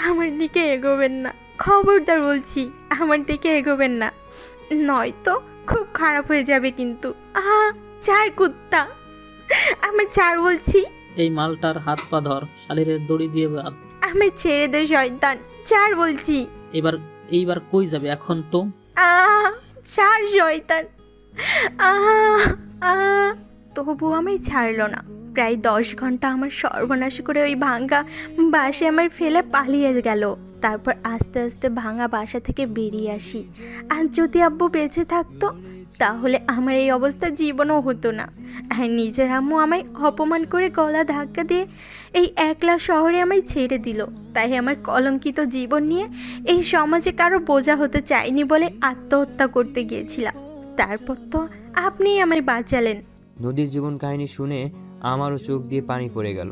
আমার দিকে এগোবেন না, খবরদার বলছি, আমার দিকে এগোবেন না, নয়তো খুব খারাপ হয়ে যাবে কিন্তু। চার কুত্তা, আমার চার বলছি। এই মালটার হাত পা ধর, শালির দড়ি দিয়ে বাঁধ। আমি ছেড়ে দে শয়তান, চার বলছি। এইবার কই যাবে এখন তো? চার শয়তান। তবু আমায় ছাড়লো না। প্রায় 10 ঘন্টা আমার সর্বনাশ করে ওই ভাঙা বাসে আমার ফেলে পালিয়ে গেল। তারপর আস্তে আস্তে ভাঙা বাসা থেকে বেরিয়ে আসি। আর যদি আব্বু বেঁচে থাকতো তাহলে আমার এই অবস্থা জীবনও হতো না। আর নিজের আম্মু আমায় অপমান করে গলা ধাক্কা দিয়ে এই একলা শহরে আমায় ছেড়ে দিল। তাই আমার কলঙ্কিত জীবন নিয়ে এই সমাজে কারো বোঝা হতে চাইনি বলে আত্মহত্যা করতে গিয়েছিলাম। তারপর তো আপনিই আমায় বাঁচালেন। নদীর জীবন কাহিনী শুনে আমারও চোখ দিয়ে পানি পড়ে গেল।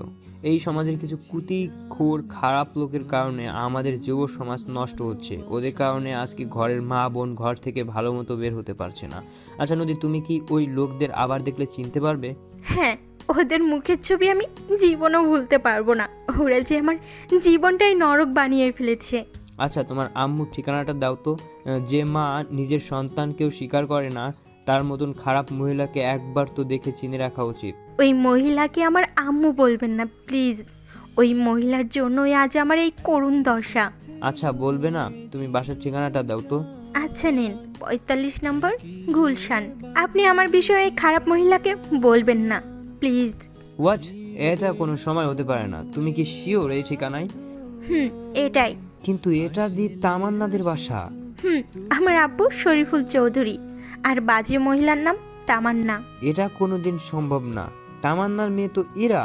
এই সমাজের কিছু কুতিখোর খারাপ লোকের কারণে আমাদের যুব সমাজ নষ্ট হচ্ছে। ওদের কারণে আজকে ঘরের মা বোন ঘর থেকে ভালো মতো বের হতে পারছে না। আচ্ছা নদী, তুমি কি ওই লোকদের আবার দেখলে চিনতে পারবে? হ্যাঁ, ওদের মুখের ছবি আমি জীবনও ভুলতে পারবো না। ওরা যে আমার জীবনটাই নরক বানিয়ে ফেলেছে। আচ্ছা, তোমার আম্মুর ঠিকানাটা দাও তো। যে মা নিজের সন্তানকেও স্বীকার করে না, তার মতন খারাপ মহিলাকে একবার তো দেখে চিনে রাখা উচিত। ওই মহিলাকে আমার আম্মু বলবেন না প্লিজ। ওই মহিলার জন্যই আজ আমার এই করুণ দশা। আচ্ছা বলবে না, তুমি বাসার ঠিকানাটা দাও তো। আচ্ছা নিন, 45 নম্বর গুলশান। আপনি আমার বিষয়ে খারাপ মহিলাকে বলবেন না প্লিজ। হোয়াট? এটা কোনো সময় হতে পারে না। তুমি কি শিওর এই ঠিকানায়? এটাই। কিন্তু এটা দি তামান্নাদের বাসা। হুম, আমার আব্বু শরীফুল চৌধুরী, আর বাজে মহিলার নাম তামান্না। এটা কোনোদিন সম্ভব না, তামান্নার মেয়ে তো ইরা।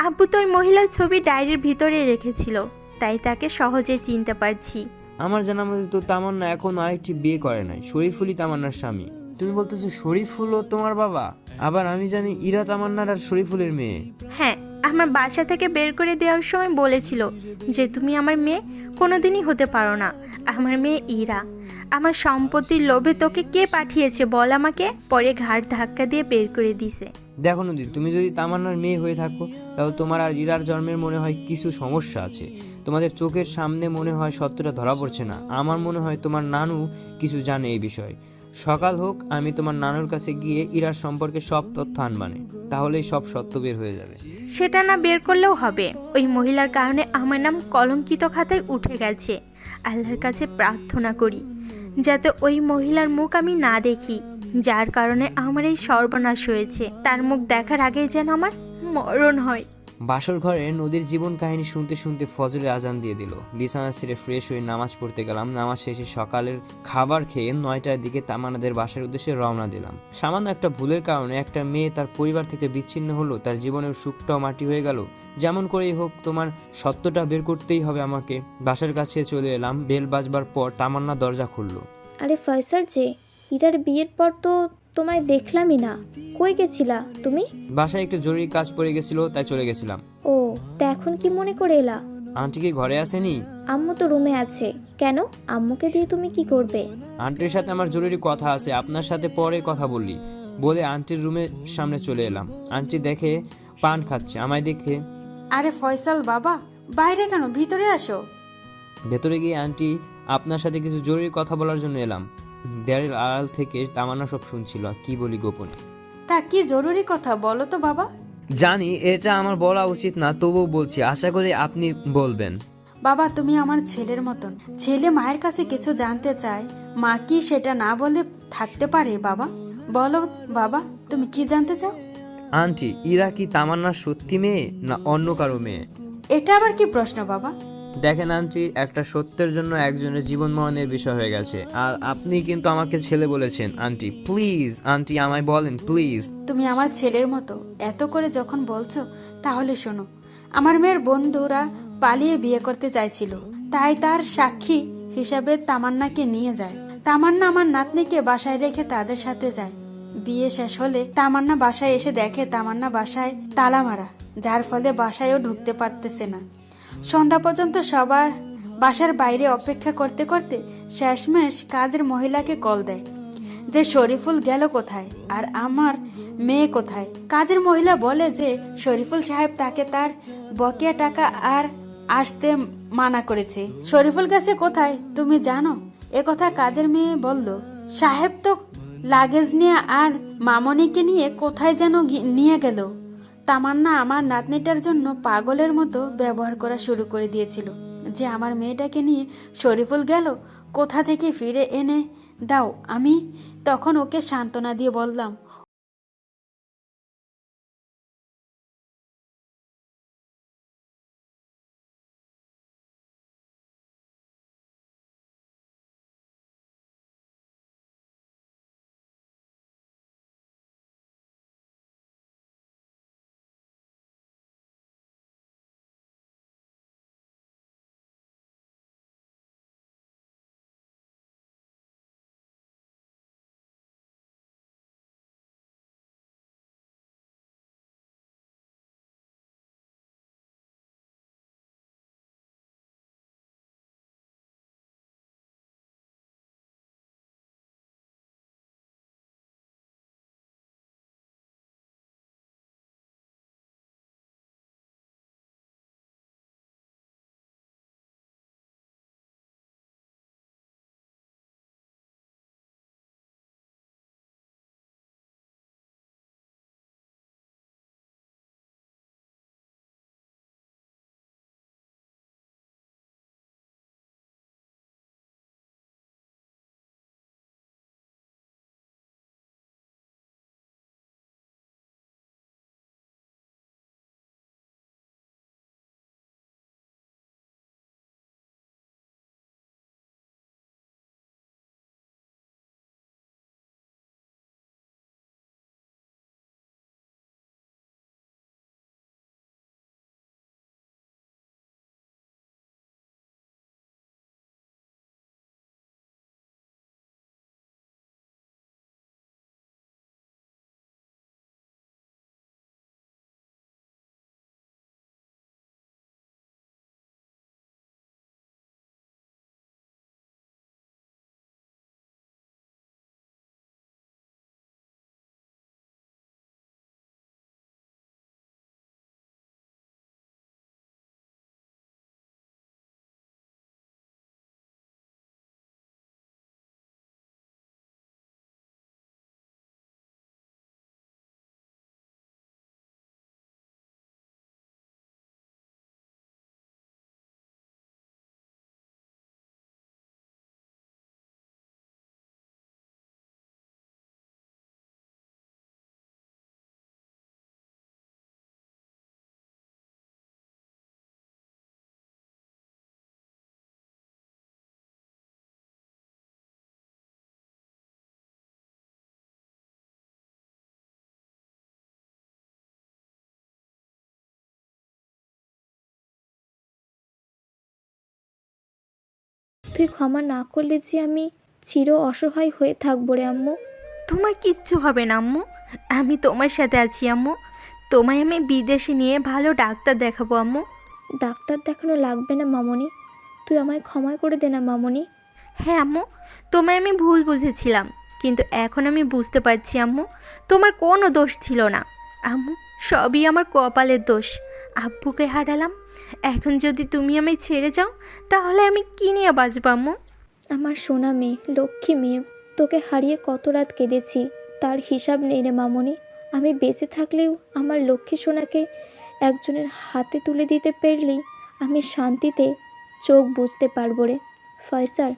আব্বু তো ওই মহিলার ছবি ডায়েরির ভিতরে রেখেছিল, তাই তাকে সহজে চিনতে পারছি। আমার জানা মতে তো তামান্না এখন আরেকটি বিয়ে করে নাই, শরীফুলই তামান্নার স্বামী। তুমি বলতেছো শরীফুলও তোমার বাবা? আবার আমি জানি ইরা তামান্নার আর শরীফুলের মেয়ে। হ্যাঁ, আমার বাসা থেকে বের করে দেওয়ার সময় বলেছিল যে তুমি আমার মেয়ে কোনোদিনই হতে পারো না। আমার মেয়ে ইরা। আমার সম্পত্তির লোভে তোকে কে পাঠিয়েছে বল আমাকে? পরে ঘাড় ধাক্কা দিয়ে বের করে দিছে। দেখো নদী, তুমি যদি তামান্নার মেয়ে হয়ে থাকো তাহলে তোমার আর ইরার জন্মের মনে হয় কিছু সমস্যা আছে। তোমাদের চোখের সামনে মনে হয় সত্যটা ধরা পড়ছে না। আমার মনে হয় তোমার নানু কিছু জানে এই বিষয়ে। সকাল হোক, আমি তোমার নানুর কাছে গিয়ে ইরার সম্পর্কে সব তথ্য আনবানে, তাহলেই সব সত্য বের হয়ে যাবে। সেটা না বের করলেও হবে। ওই মহিলার কারণে আমার নাম কলঙ্কিত খাতায় উঠে গেছে। আল্লাহর কাছে প্রার্থনা করি যাতে ওই মহিলার মুখ আমি না দেখি, যার কারণে আমার এই সর্বনাশ হয়েছে। তার মুখ দেখার আগেই যেন আমার মরণ হয়। বাসর ঘরে নদীর জীবন কাহিনী শুনতে শুনতে ফজরের আজান দিয়ে দিল। বিছানা ছেড়ে ফ্রেশ হয়ে নামাজ পড়তে গেলাম। নামাজ শেষে সকালের খাবার খেয়ে 9টার দিকে তামান্নাদের বাসার উদ্দেশ্যে রওনা দিলাম। সামান্য একটা ভুলের কারণে একটা মেয়ে তার পরিবার থেকে বিচ্ছিন্ন হলো, তার জীবনের সুখটাও মাটি হয়ে গেল। যেমন করেই হোক তোমার সত্যটা বের করতেই হবে আমাকে। বাসার কাছে চলে এলাম। বেল বাজবার পর তামান্না দরজা খুললো। আরে ফয়সাল যে, ইরার বিয়ের পর তো তোমায় দেখলামই না। কই গেছিলা তুমি? বাসায় একটু জরুরি কাজ পড়ে গেছিল, তাই চলে গেছিলাম। ও, তা এখন কি মনে করে এলা? আন্টি কি ঘরে আসেনি? আম্মু তো রুমে আছে। কেন, আম্মুকে দিয়ে তুমি কি করবে? আন্টির সাথে আমার জরুরি কথা আছে, আপনার সাথে পরে কথা বললি বলে আন্টির রুমের সামনে চলে এলাম। আন্টি দেখে পান খাচ্ছে, আমায় দেখে আরে ফয়সাল বাবা, বাইরে কেন, ভিতরে আসো। ভেতরে গিয়ে আন্টি, আপনার সাথে কিছু জরুরি কথা বলার জন্য এলাম। দেয়ালের আড়াল থেকে তামান্না সব শুনছিল, কি বলি গোপনে। তা কি জরুরি কথা বলো তো বাবা। জানি এটা আমার বলা উচিত না, তবুও বলছি, আশা করি আপনি বলবেন। বাবা তুমি আমার ছেলের মতন। ছেলে মায়ের কাছে কিছু জানতে চায়, মা কি সেটা না বলে থাকতে পারে? বাবা বলো বাবা, তুমি কি জানতে চাও? আন্টি, ইরা কি তামান্নার সত্যি মেয়ে না অন্য কারো মেয়ে? এটা আবার কি প্রশ্ন বাবা? দেখেন আন্টি, একটা সত্যের জন্য একজনের জীবন মরণের বিষয় হয়ে গেছে, আর আপনি কিন্তু আমাকে ছেলে বলেছেন। আন্টি প্লিজ, আন্টি আমায় বলেন প্লিজ। তুমি আমার ছেলের মতো এত করে যখন বলছো, তাহলে শোনো। আমার মেয়ের বন্ধুরা পালিয়ে বিয়ে করতে চাইছিল, তাই তার সাক্ষী হিসাবে তামান্নাকে নিয়ে যায়। তামান্না আমার নাতনিকে বাসায় রেখে তাদের সাথে যায়। বিয়ে শেষ হলে তামান্না বাসায় এসে দেখে তামান্না বাসায় তালা মারা, যার ফলে বাসায়ও ঢুকতে পারতেছে না। সন্ধ্যা পর্যন্ত সবার বাসার বাইরে অপেক্ষা করতে করতে শেষমেশ কাজের মহিলাকে কল দেয় যে শরীফুল গেল কোথায় আর আমার মেয়ে কোথায়। কাজের মহিলা বলে যে শরীফুল সাহেব তাকে তার বকেয়া টাকা আর আসতে মানা করেছে। শরীফুল গেছে কোথায় তুমি জানো? একথা কাজের মেয়ে বলল। সাহেব তো লাগেজ নিয়ে আর মামনিকে নিয়ে কোথায় যেন নিয়ে গেল। তামান্না আমার নাতনিটার জন্য পাগলের মতো ব্যবহার করা শুরু করে দিয়েছিল যে আমার মেয়েটাকে নিয়ে শরীফুল গেল, কোথা থেকে ফিরে এনে দাও। আমি তখন ওকে সান্ত্বনা দিয়ে বললাম, তুই ক্ষমা না করলে যে আমি চির অসহায় হয়ে থাকবো রে আম্মু। তোমার কিচ্ছু হবে না আম্মু, আমি তোমার সাথে আছি আম্মু। তোমায় আমি বিদেশে নিয়ে ভালো ডাক্তার দেখাবো আম্মু। ডাক্তার দেখানো লাগবে না মামনি, তুই আমায় ক্ষমা করে দে না মামনি। হ্যাঁ আম্মু, তোমায় আমি ভুল বুঝেছিলাম, কিন্তু এখন আমি বুঝতে পারছি আম্মু, তোমার কোনো দোষ ছিল না আম্মু, সবই আমার কপালের দোষ। আব্বুকে হারালাম, এখন যদি তুমি আমায় ছেড়ে যাও তাহলে আমি কি নিয়ে বাঁচব আম্মু? আমার সোনা মেয়ে, লক্ষ্মী মেয়ে, তোকে হারিয়ে কত রাত কেঁদেছি, তার হিসাব নেই রে মামনি। আমি বেঁচে থাকলেও আমার লক্ষ্মী সোনাকে একজনের হাতে তুলে দিতে পারলেই আমি শান্তিতে চোখ বুঝতে পারবো রে। ফয়সাল,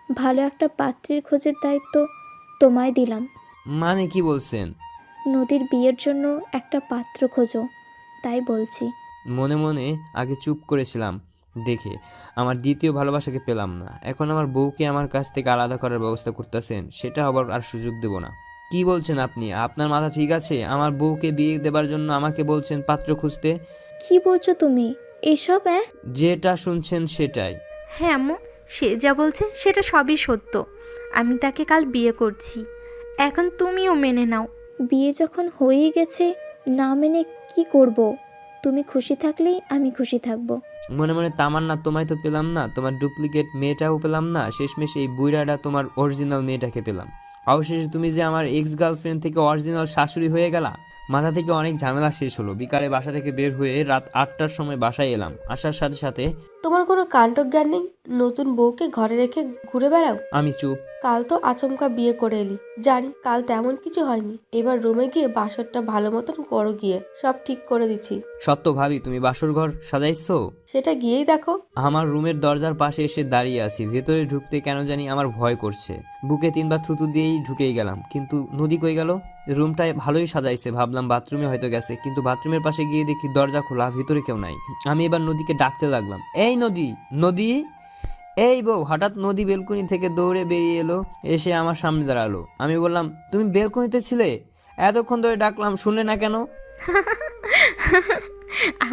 ভালো একটা পাত্রীর খোঁজের দায়িত্ব তোমায় দিলাম। মানে কি বলছেন? নদীর বিয়ের জন্য একটা পাত্র খোঁজো, তাই বলছি। মনে মনে আগে চুপ করেছিলাম দেখে আমার দ্বিতীয় ভালোবাসাকে পেলাম না, এখন আমার বউকে আমার কাছ থেকে আলাদা করার ব্যবস্থা করতেছেন, সেটা আবার আর সুযোগ দেব না। কি বলছেন আপনি? আপনার মাথা ঠিক আছে? আমার বউকে বিয়ে দেবার জন্য আমাকে বলছেন পাত্র খুঁজতে? কি বলছো তুমি এসব? যেটা শুনছেন সেটাই। হ্যাঁ আম্মু, সে যা বলছে সেটা সবই সত্য। আমি তাকে কাল বিয়ে করছি, এখন তুমিও মেনে নাও। বিয়ে যখন হয়েই গেছে, না মেনে কি করব? তুমি খুশি থাকলেই আমি খুশি থাকবো। মনে মনে তামান্না, তোমায় তো পেলাম না, তোমার ডুপ্লিকেট মেয়েটাও পেলাম না, শেষমেশ এই বুইড়াটা তোমার অরিজিনাল মেয়েটাকে পেলাম। অবশেষে তুমি যে আমার এক্স গার্লফ্রেন্ড থেকে অরিজিনাল শাশুড়ি হয়ে গেলা। মাথা থেকে অনেক ঝামেলা শেষ হলো। বিকালে বাসা থেকে বের হয়ে রাত 8টার সময় বাসায় এলাম। আসার সাথে সাথে তোমার কোনো কাণ্ডজ্ঞান নেই? নতুন বউকে ঘরে রেখে ঘুরে বেড়াও। আমি চুপ। কাল তো আচমকা বিয়ে করে এলি, জানি কাল তেমন কিছু হয়নি। এবার রুমে গিয়ে বাসরটা ভালো মতন করো, গিয়ে সব ঠিক করে দিচ্ছি। সত্য ভাবি, তুমি বাসর ঘর সাজাইছো? সেটা গিয়েই দেখো। আমার রুমের দরজার পাশে এসে দাঁড়িয়ে আছি। ভেতরে ঢুকতে কেন জানি আমার ভয় করছে। বুকে 3বার থুতু দিয়েই ঢুকেই গেলাম, কিন্তু নদী কই গেল? রুমটায় ভালোই সাজাইছে, ভাবলাম বাথরুমে হয়তো গেছে, কিন্তু বাথরুমের পাশে গিয়ে দেখি দরজা খোলা, ভিতরে কেউ নাই। আমি এবার নদীকে ডাকতে লাগলাম, এই নদী, নদী, এই বউ। হঠাৎ নদী বেলকনি থেকে দৌড়ে বেরিয়ে এলো, এসে আমার সামনে দাঁড়ালো। আমি বললাম, তুমি বেলকনিতে ছিলে? এতক্ষণ ধরে ডাকলাম, শুনলে না কেন?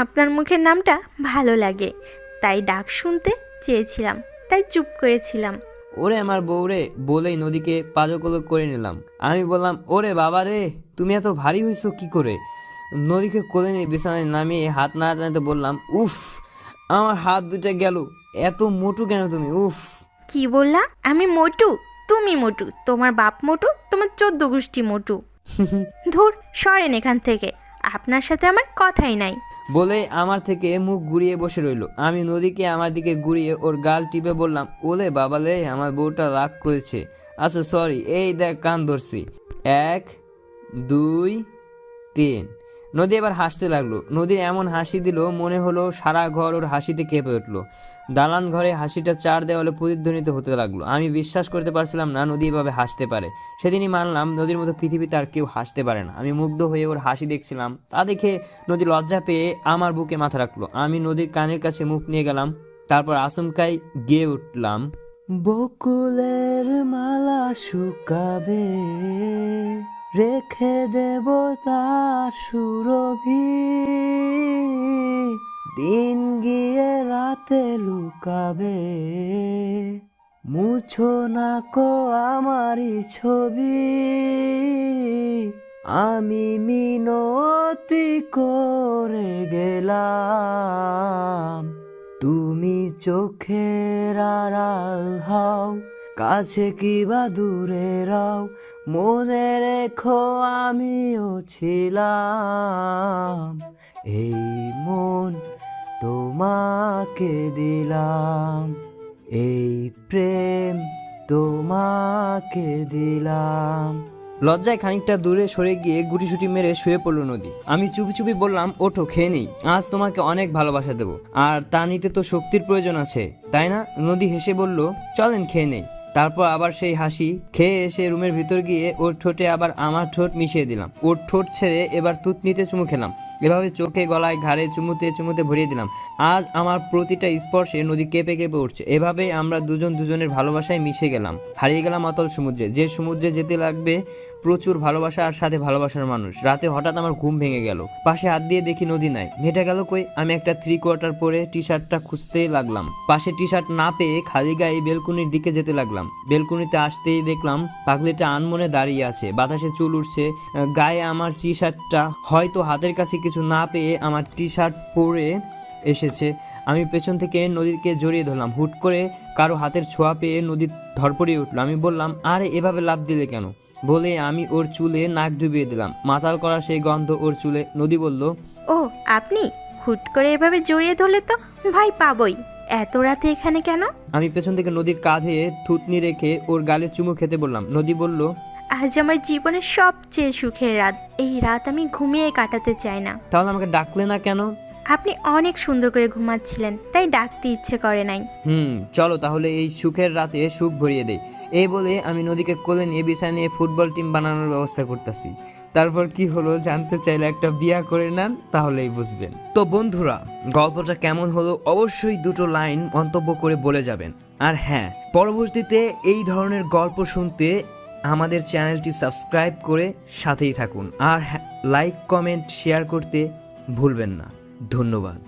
আপনার মুখের নামটা ভালো লাগে, তাই ডাক শুনতে চেয়েছিলাম, তাই চুপ করেছিলাম। ওরে আমার বউ রে বলেই নদীকে পাজকলক করে নিলাম। আমি বললাম, ওরে বাবা রে, তুমি এত ভারী হইছো কি করে? নদীকে কোলে নিয়ে বিছানায় নামিয়ে হাত নাড়াতে নাড়াতে বললাম, উফ, আমার হাত দুটো গেল। এত মোটু কেন তুমি? উফ। কি বললা? আমি মোটু? তুমি মোটু? তোমার বাপ মোটু? তোমার 14 গোষ্ঠী মোটু। ধুর, সরেন এখান থেকে, আপনার সাথে আমার কথাই নাই। বলে আমার থেকে মুখ ঘুরিয়ে বসে রইল। আমি নদীকে আমার দিকে ঘুরিয়ে ওর গাল টিপে বললাম, ওলে বাবালে, আমার বউটা রাগ করেছে। আচ্ছা সরি, এই দেখ কান ধরছি। 1 2 3। নদী এবার হাসতে লাগলো। নদীর এমন হাসি দিল মনে হলো সারা ঘর ওর হাসিতে কেঁপে উঠলো। দালান ঘরে হাসিটা 4 দেওয়ালে প্রতিধ্বনিত হতে লাগলো। আমি বিশ্বাস করতে পারছিলাম না নদী এভাবে হাসতে পারে। সেদিনই মানলাম নদীর মতো পৃথিবীতে আর কেউ হাসতে পারে না। আমি মুগ্ধ হয়ে ওর হাসি দেখছিলাম, তা দেখে নদী লজ্জা পেয়ে আমার বুকে মাথা রাখলো। আমি নদীর কানের কাছে মুখ নিয়ে গেলাম, তারপর আচমকাই গেয়ে উঠলাম, বকুলের মালা শুকাবে, রেখে দেব তার সুরভি, দিন গিয়ে রাতে লুকাবে, মুছো না কো আমারই ছবি, আমি মিনতি করে গেলাম, তুমি চোখের আড়াল হও, কাছে কিবা দূরে রাও, মনে রেখো আমিও ছিলাম, এই মন তোমাকে দিলাম, এই প্রেম তোমাকে দিলাম। লজ্জায় খানিকটা দূরে সরে গিয়ে গুটিসুটি মেরে শুয়ে পড়লো নদী। আমি চুপি চুপি বললাম, ওঠো খেয়ে নেই, আজ তোমাকে অনেক ভালোবাসা দেবো, আর তা নিতে তো শক্তির প্রয়োজন আছে, তাই না? নদী হেসে বলল, চলেন খেয়ে নেই। তারপর আবার সেই হাসি খেয়ে এসে রুমের ভিতর গিয়ে ওর ঠোঁটে আবার আমার ঠোঁট মিশিয়ে দিলাম। ওর ঠোঁট ছেড়ে এবার তুতনিতে চুমু খেলাম। এভাবে চোখে গলায় ঘাড়ে চুমুতে চুমুতে ভরিয়ে দিলাম। আজ আমার প্রতিটা স্পর্শে নদী কেঁপে কেঁপে উঠছে। এভাবেই আমরা দুজন দুজনের ভালোবাসায় মিশে গেলাম, হারিয়ে গেলাম অতল সমুদ্রে। যে সমুদ্রে যেতে লাগবে প্রচুর ভালোবাসা আর সাথে ভালোবাসার মানুষ। রাতে হঠাৎ আমার ঘুম ভেঙে গেল, পাশে হাত দিয়ে দেখি নদী নাই। মেয়েটা গেল কই? আমি একটা 3/4 পরে টি শার্টটা খুঁজতে লাগলাম। পাশে টি শার্ট না পেয়ে খালি গায়ে বেলকুনির দিকে যেতে লাগলাম। বেলকুনিতে আসতেই দেখলাম পাগলিটা আনমনে দাঁড়িয়ে আছে, বাতাসে চুল উঠছে গায়ে। আমার টি শার্টটা হয়তো হাতের কাছে কিছু না পেয়ে আমার টি শার্ট পরে এসেছে। আমি পেছন থেকে নদীকে জড়িয়ে ধরলাম। হুট করে কারো হাতের ছোঁয়া পেয়ে নদী ধরপড়িয়ে উঠলো। আমি বললাম, আরে এভাবে লাফ দিলে কেন? বলে আমি ওর চুলে নাক ডুবিয়ে দিলাম। মাতাল করা সেই গন্ধ ওর চুলে। নদী বলল, ও আপনি হুট করে এভাবে জড়িয়ে ধরলে তো ভয় পাবই। এত রাতে এখানে কেন? আমি পেছন থেকে নদীর কাঁধে থুতনি রেখে ওর গালে চুমু খেতে বললাম। নদী বলল, আজ আমার জীবনের সবচেয়ে সুখের রাত। এই রাত আমি ঘুমিয়ে কাটাতে চাই না। তাহলে আমাকে ডাকলে না কেন? আপনি অনেক সুন্দর করে ঘুমাচ্ছিলেন, তাই ডাকতে ইচ্ছে করে নাই। চলো তাহলে এই সুখের রাতে সুখ ভরিয়ে দেই। এই বলে আমি নদীকে কোলে নিয়ে বিছানা নিয়ে ফুটবল টিম বানানোর ব্যবস্থা করতেছি। তারপর কি হলো জানতে চাইলে একটা বিয়া করে নেন, তাহলেই বুঝবেন। তো বন্ধুরা, গল্পটা কেমন হলো অবশ্যই দুটো লাইন মন্তব্য করে বলে যাবেন। আর হ্যাঁ, পরবর্তীতে এই ধরনের গল্প শুনতে আমাদের চ্যানেলটি সাবস্ক্রাইব করে সাথেই থাকুন। আর লাইক কমেন্ট শেয়ার করতে ভুলবেন না। ধন্যবাদ।